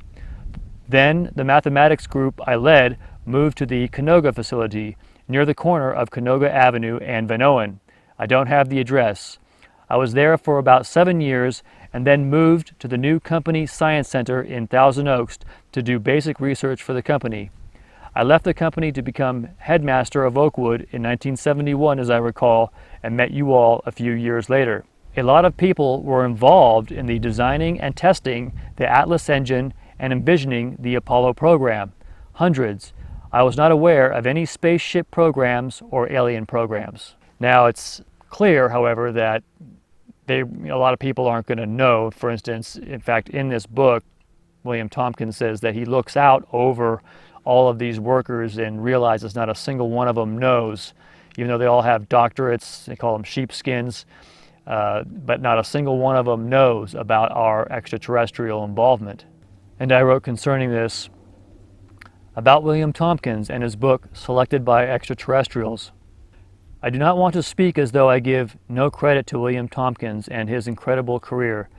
Then the mathematics group I led moved to the Canoga facility near the corner of Canoga Avenue and Van Owen. I don't have the address. I was there for about 7 years and then moved to the new company science center in Thousand Oaks to do basic research for the company. I left the company to become headmaster of Oakwood in 1971, as I recall, and met you all a few years later. A lot of people were involved in the designing and testing the Atlas engine and envisioning the Apollo program. Hundreds. I was not aware of any spaceship programs or alien programs. Now, it's clear, however, that a lot of people aren't going to know. For instance, in fact, in this book, William Tompkins says that he looks out over all of these workers and realizes not a single one of them knows, even though they all have doctorates, they call them sheepskins, but not a single one of them knows about our extraterrestrial involvement. And I wrote concerning this about William Tompkins and his book, Selected by Extraterrestrials. I do not want to speak as though I give no credit to William Tompkins and his incredible career.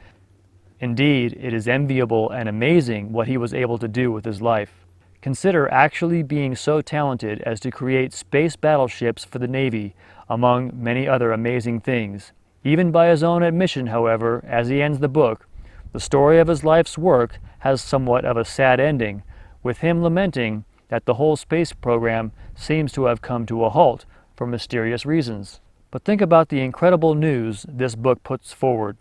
Indeed, it is enviable and amazing what he was able to do with his life. Consider actually being so talented as to create space battleships for the Navy, among many other amazing things. Even by his own admission, however, as he ends the book, the story of his life's work has somewhat of a sad ending, with him lamenting that the whole space program seems to have come to a halt for mysterious reasons. But think about the incredible news this book puts forward.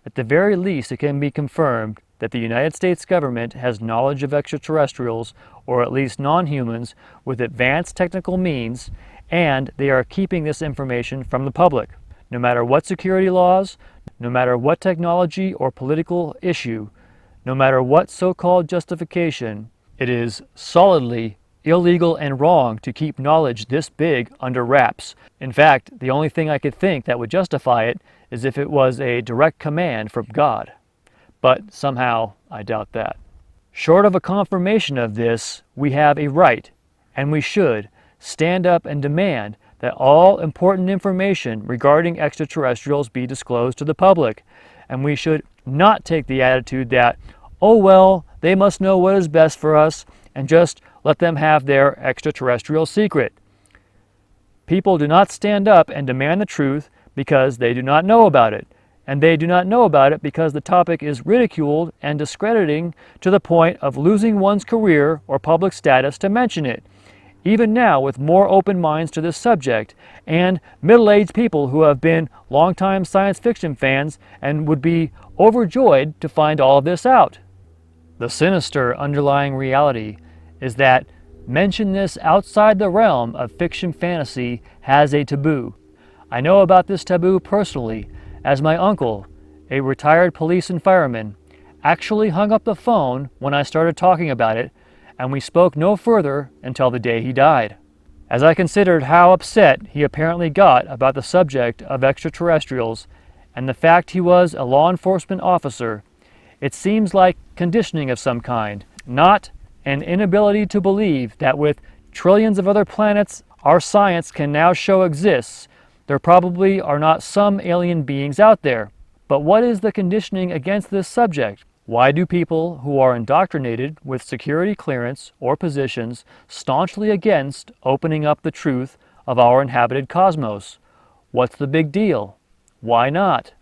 At the very least, it can be confirmed that the United States government has knowledge of extraterrestrials, or at least non-humans, with advanced technical means, and they are keeping this information from the public. No matter what security laws, no matter what technology or political issue, no matter what so-called justification, it is solidly illegal and wrong to keep knowledge this big under wraps. In fact, the only thing I could think that would justify it is if it was a direct command from God. But somehow, I doubt that. Short of a confirmation of this, we have a right, and we should, stand up and demand that all important information regarding extraterrestrials be disclosed to the public. And we should not take the attitude that, oh well, they must know what is best for us, and just let them have their extraterrestrial secret. People do not stand up and demand the truth because they do not know about it. And they do not know about it because the topic is ridiculed and discrediting to the point of losing one's career or public status to mention it. Even now, with more open minds to this subject, and middle-aged people who have been longtime science fiction fans and would be overjoyed to find all of this out. The sinister underlying reality is that mention this outside the realm of fiction fantasy has a taboo. I know about this taboo personally, as my uncle, a retired police and fireman, actually hung up the phone when I started talking about it, and we spoke no further until the day he died. As I considered how upset he apparently got about the subject of extraterrestrials and the fact he was a law enforcement officer, it seems like conditioning of some kind, not an inability to believe that with trillions of other planets our science can now show exists, there probably are not some alien beings out there. But what is the conditioning against this subject? Why do people who are indoctrinated with security clearance or positions staunchly against opening up the truth of our inhabited cosmos? What's the big deal? Why not?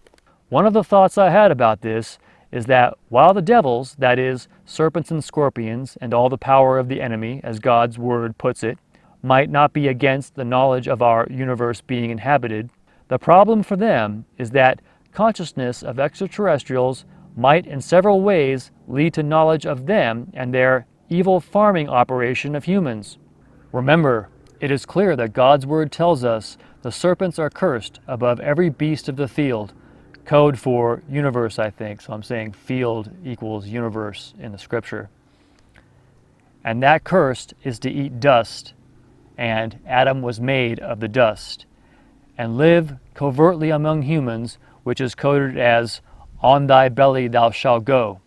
One of the thoughts I had about this is that while the devils, that is, serpents and scorpions, and all the power of the enemy, as God's word puts it, might not be against the knowledge of our universe being inhabited, the problem for them is that consciousness of extraterrestrials might in several ways lead to knowledge of them and their evil farming operation of humans. Remember, it is clear that God's word tells us the serpents are cursed above every beast of the field. Code for universe, I think, so I'm saying field equals universe in the scripture. And that cursed is to eat dust, and Adam was made of the dust, and live covertly among humans, which is coded as on thy belly thou shalt go.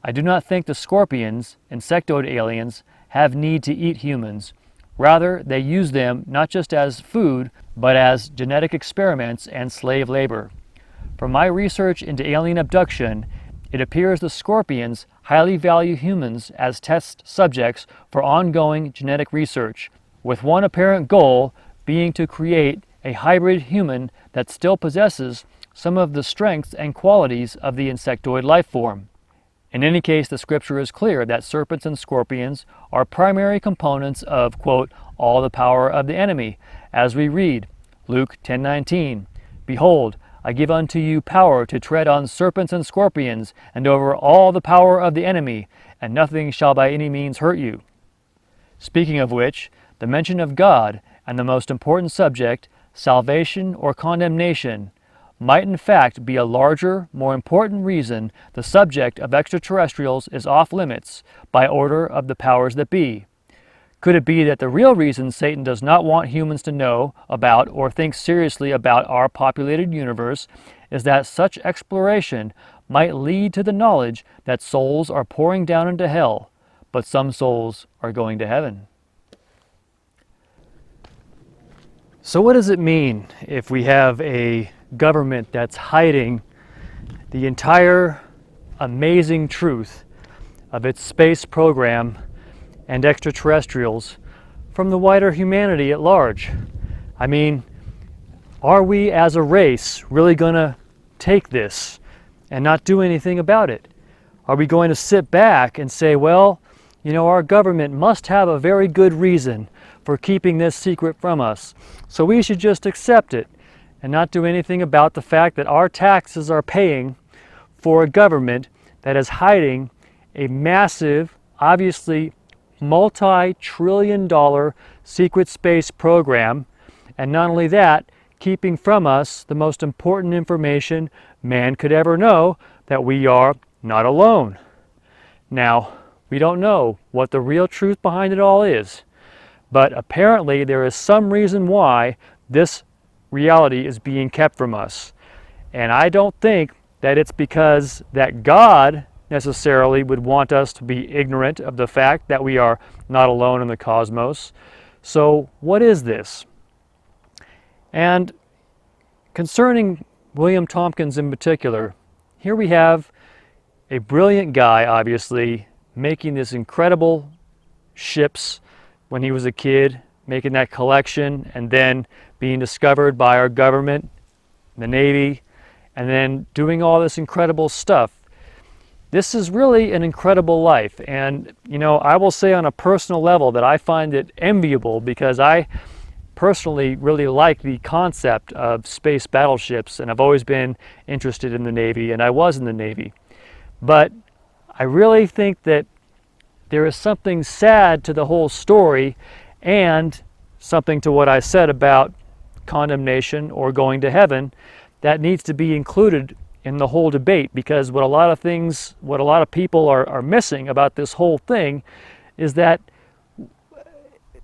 I do not think the scorpions, insectoid aliens, have need to eat humans. Rather, they use them not just as food, but as genetic experiments and slave labor. From my research into alien abduction, it appears the scorpions highly value humans as test subjects for ongoing genetic research, with one apparent goal being to create a hybrid human that still possesses some of the strengths and qualities of the insectoid life form. In any case, the scripture is clear that serpents and scorpions are primary components of, quote, all the power of the enemy, as we read, Luke 10:19, Behold, I give unto you power to tread on serpents and scorpions, and over all the power of the enemy, and nothing shall by any means hurt you. Speaking of which, the mention of God and the most important subject, salvation or condemnation, might in fact be a larger, more important reason the subject of extraterrestrials is off limits by order of the powers that be. Could it be that the real reason Satan does not want humans to know about or think seriously about our populated universe is that such exploration might lead to the knowledge that souls are pouring down into hell, but some souls are going to heaven? So what does it mean if we have a government that's hiding the entire amazing truth of its space program and extraterrestrials from the wider humanity at large? I mean, are we as a race really going to take this and not do anything about it? Are we going to sit back and say, well, you know, our government must have a very good reason for keeping this secret from us, so we should just accept it and not do anything about the fact that our taxes are paying for a government that is hiding a massive, obviously multi-trillion-dollar secret space program, and not only that, keeping from us the most important information man could ever know, that we are not alone. Now, we don't know what the real truth behind it all is, but apparently there is some reason why this reality is being kept from us. And I don't think that it's because that God necessarily would want us to be ignorant of the fact that we are not alone in the cosmos. So what is this? And concerning William Tompkins in particular, here we have a brilliant guy, obviously, making this incredible ships when he was a kid, making that collection, and then being discovered by our government, the Navy, and then doing all this incredible stuff. This is really an incredible life, and you know, I will say on a personal level that I find it enviable, because I personally really like the concept of space battleships, and I've always been interested in the Navy, and I was in the Navy. But I really think that there is something sad to the whole story, and something to what I said about condemnation or going to heaven that needs to be included in the whole debate, because what a lot of people are missing about this whole thing is that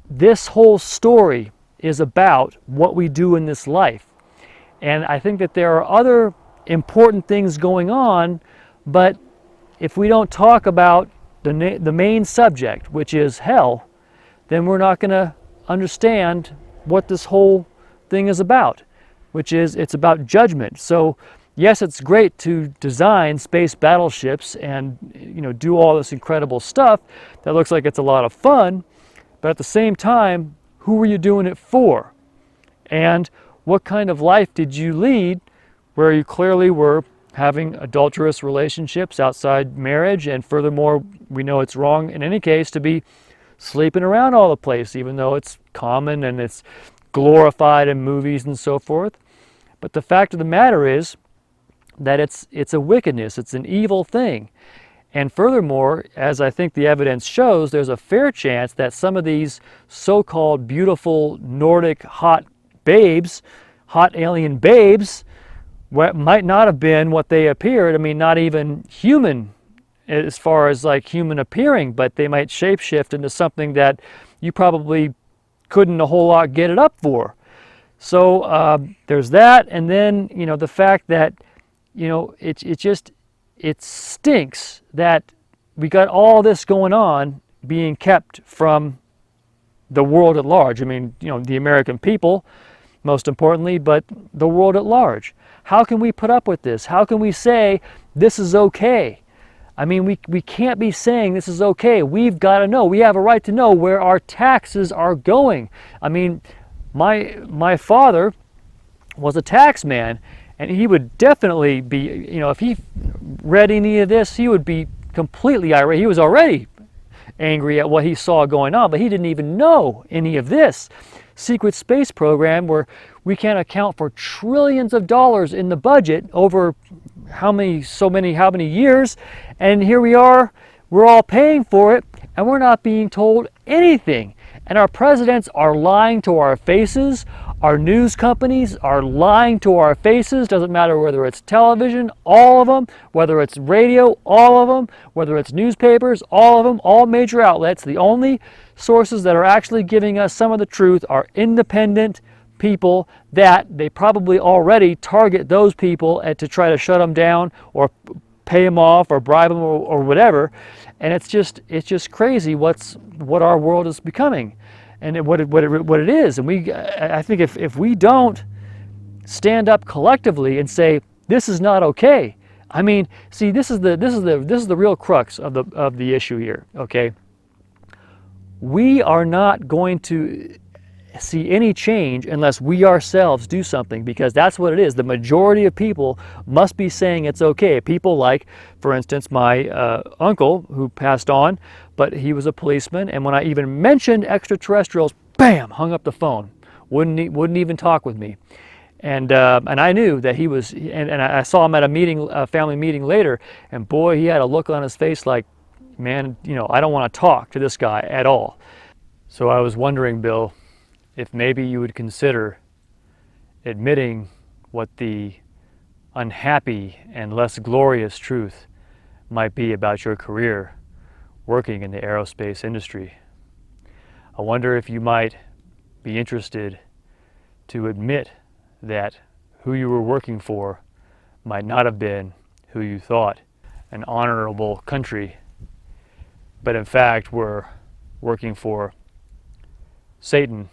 this whole story is about what we do in this life. And I think that there are other important things going on, but if we don't talk about the main subject, which is hell, then we're not going to understand what this whole thing is about, which is it's about judgment. So yes, it's great to design space battleships and, you know, do all this incredible stuff that looks like it's a lot of fun, but at the same time, who were you doing it for? And what kind of life did you lead where you clearly were having adulterous relationships outside marriage, and furthermore, we know it's wrong in any case to be sleeping around all the place, even though it's common and it's glorified in movies and so forth. But the fact of the matter is that it's a wickedness, it's an evil thing. And furthermore, as I think the evidence shows, there's a fair chance that some of these so-called beautiful Nordic hot babes, hot alien babes, might not have been what they appeared. I mean, not even human as far as like human appearing, but they might shapeshift into something that you probably couldn't a whole lot get it up for. So there's that, and then, you know, the fact that, you know, it stinks that we got all this going on being kept from the world at large. I mean, you know, the American people, most importantly, but the world at large. How can we put up with this? How can we say this is okay? I mean, we can't be saying this is okay. We've got to know. We have a right to know where our taxes are going. I mean, my father was a tax man, and he would definitely be, you know, if he read any of this, he would be completely irate. He was already angry at what he saw going on, but he didn't even know any of this secret space program where we can't account for trillions of dollars in the budget over how many years, and here we are, we're all paying for it, and we're not being told anything. And our presidents are lying to our faces. Our news companies are lying to our faces. Doesn't matter whether it's television, all of them, whether it's radio, all of them, whether it's newspapers, all of them, all major outlets. The only sources that are actually giving us some of the truth are independent people that they probably already target those people to try to shut them down or pay them off or bribe them or whatever. And it's just crazy what our world is becoming and what it is. And I think if we don't stand up collectively and say this is not okay. I mean, see, this is the real crux of the issue here, okay? We are not going to see any change unless we ourselves do something, because that's what it is. The majority of people must be saying it's okay. People like, for instance, my uncle who passed on, but he was a policeman, and when I even mentioned extraterrestrials, bam, hung up the phone. Wouldn't even talk with me. And I knew that he was, and I saw him at a family meeting later, and boy, he had a look on his face like, man, I don't want to talk to this guy at all. So I was wondering, Bill, if maybe you would consider admitting what the unhappy and less glorious truth might be about your career working in the aerospace industry. I wonder if you might be interested to admit that who you were working for might not have been who you thought, an honorable country, but in fact were working for Satan,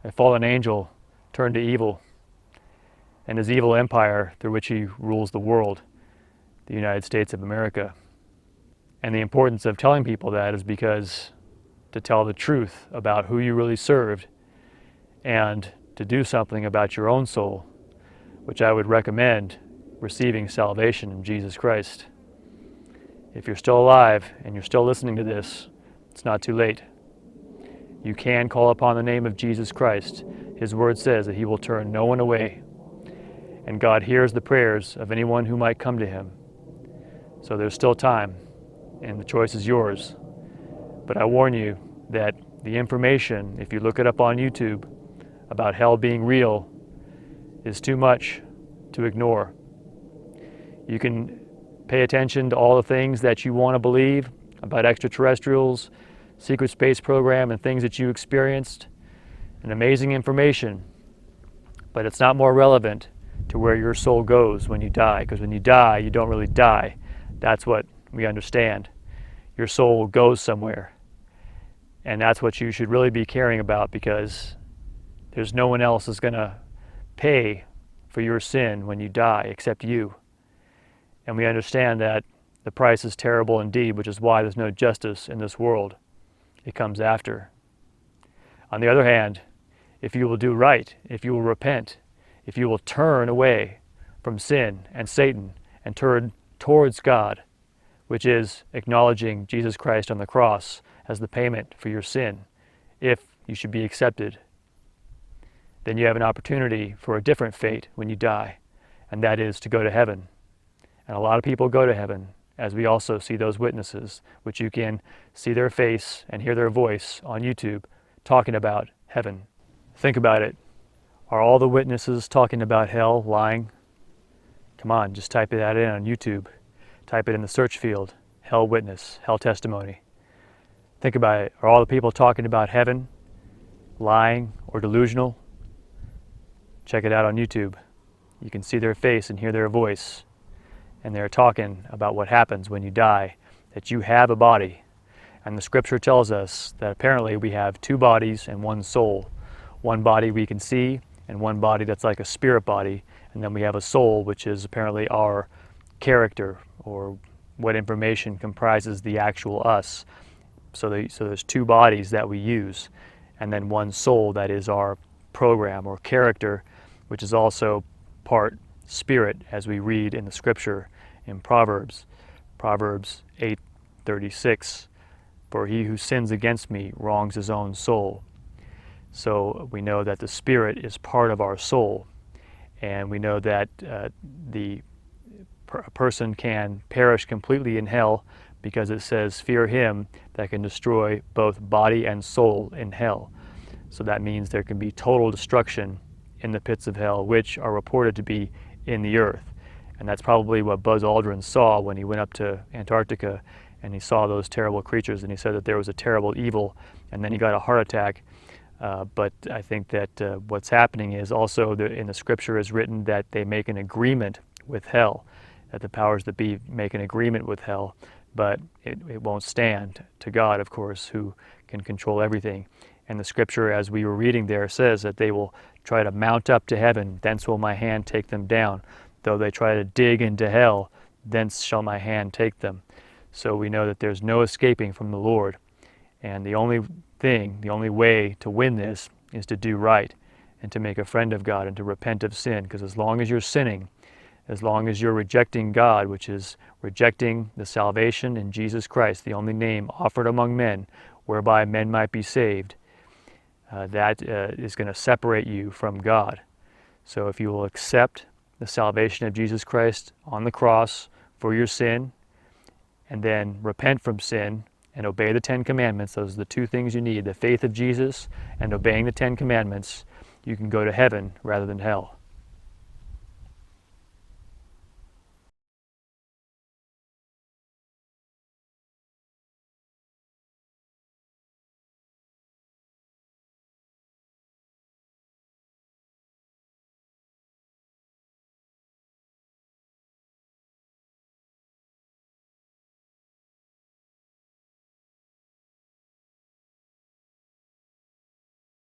a fallen angel turned to evil, and his evil empire through which he rules the world, the United States of America. And the importance of telling people that is because to tell the truth about who you really served and to do something about your own soul, which I would recommend receiving salvation in Jesus Christ. If you're still alive and you're still listening to this, it's not too late. You can call upon the name of Jesus Christ. His word says that he will turn no one away. And God hears the prayers of anyone who might come to him. So there's still time, and the choice is yours. But I warn you that the information, if you look it up on YouTube, about hell being real, is too much to ignore. You can pay attention to all the things that you want to believe about extraterrestrials, secret space program, and things that you experienced, and amazing information, but it's not more relevant to where your soul goes when you die, because when you die, you don't really die. That's what we understand. Your soul goes somewhere, and that's what you should really be caring about, because there's no one else is going to pay for your sin when you die except you. And we understand that the price is terrible indeed, which is why there's no justice in this world. It comes after. On the other hand, if you will do right, if you will repent, if you will turn away from sin and Satan and turn towards God, which is acknowledging Jesus Christ on the cross as the payment for your sin, if you should be accepted, then you have an opportunity for a different fate when you die, and that is to go to heaven. And a lot of people go to heaven, as we also see those witnesses, which you can see their face and hear their voice on YouTube talking about heaven. Think about it. Are all the witnesses talking about hell lying? Come on, just type that in on YouTube. Type it in the search field, hell witness, hell testimony. Think about it. Are all the people talking about heaven lying or delusional? Check it out on YouTube. You can see their face and hear their voice. And they're talking about what happens when you die, that you have a body. And the scripture tells us that apparently we have two bodies and one soul. One body we can see, and one body that's like a spirit body. And then we have a soul, which is apparently our character, or what information comprises the actual us. So there's two bodies that we use, and then one soul that is our program or character, which is also part spirit, as we read in the scripture in Proverbs Proverbs 8:36, for he who sins against me wrongs his own soul. So we know that the spirit is part of our soul, and we know that a person can perish completely in hell because it says, fear him that can destroy both body and soul in hell. So that means there can be total destruction in the pits of hell, which are reported to be in the earth. And that's probably what Buzz Aldrin saw when he went up to Antarctica and he saw those terrible creatures, and he said that there was a terrible evil, and then he got a heart attack. But I think that what's happening is also in the scripture is written that they make an agreement with hell, that the powers that be make an agreement with hell, but it won't stand to God, of course, who can control everything. And the scripture, as we were reading there, says that they will try to mount up to heaven, thence will my hand take them down. Though they try to dig into hell, thence shall my hand take them. So we know that there's no escaping from the Lord. And the only way to win this is to do right and to make a friend of God and to repent of sin. Because as long as you're sinning, as long as you're rejecting God, which is rejecting the salvation in Jesus Christ, the only name offered among men whereby men might be saved, that is going to separate you from God. So if you will accept the salvation of Jesus Christ on the cross for your sin, and then repent from sin and obey the 10 Commandments, those are the two things you need, the faith of Jesus and obeying the 10 Commandments, you can go to heaven rather than hell.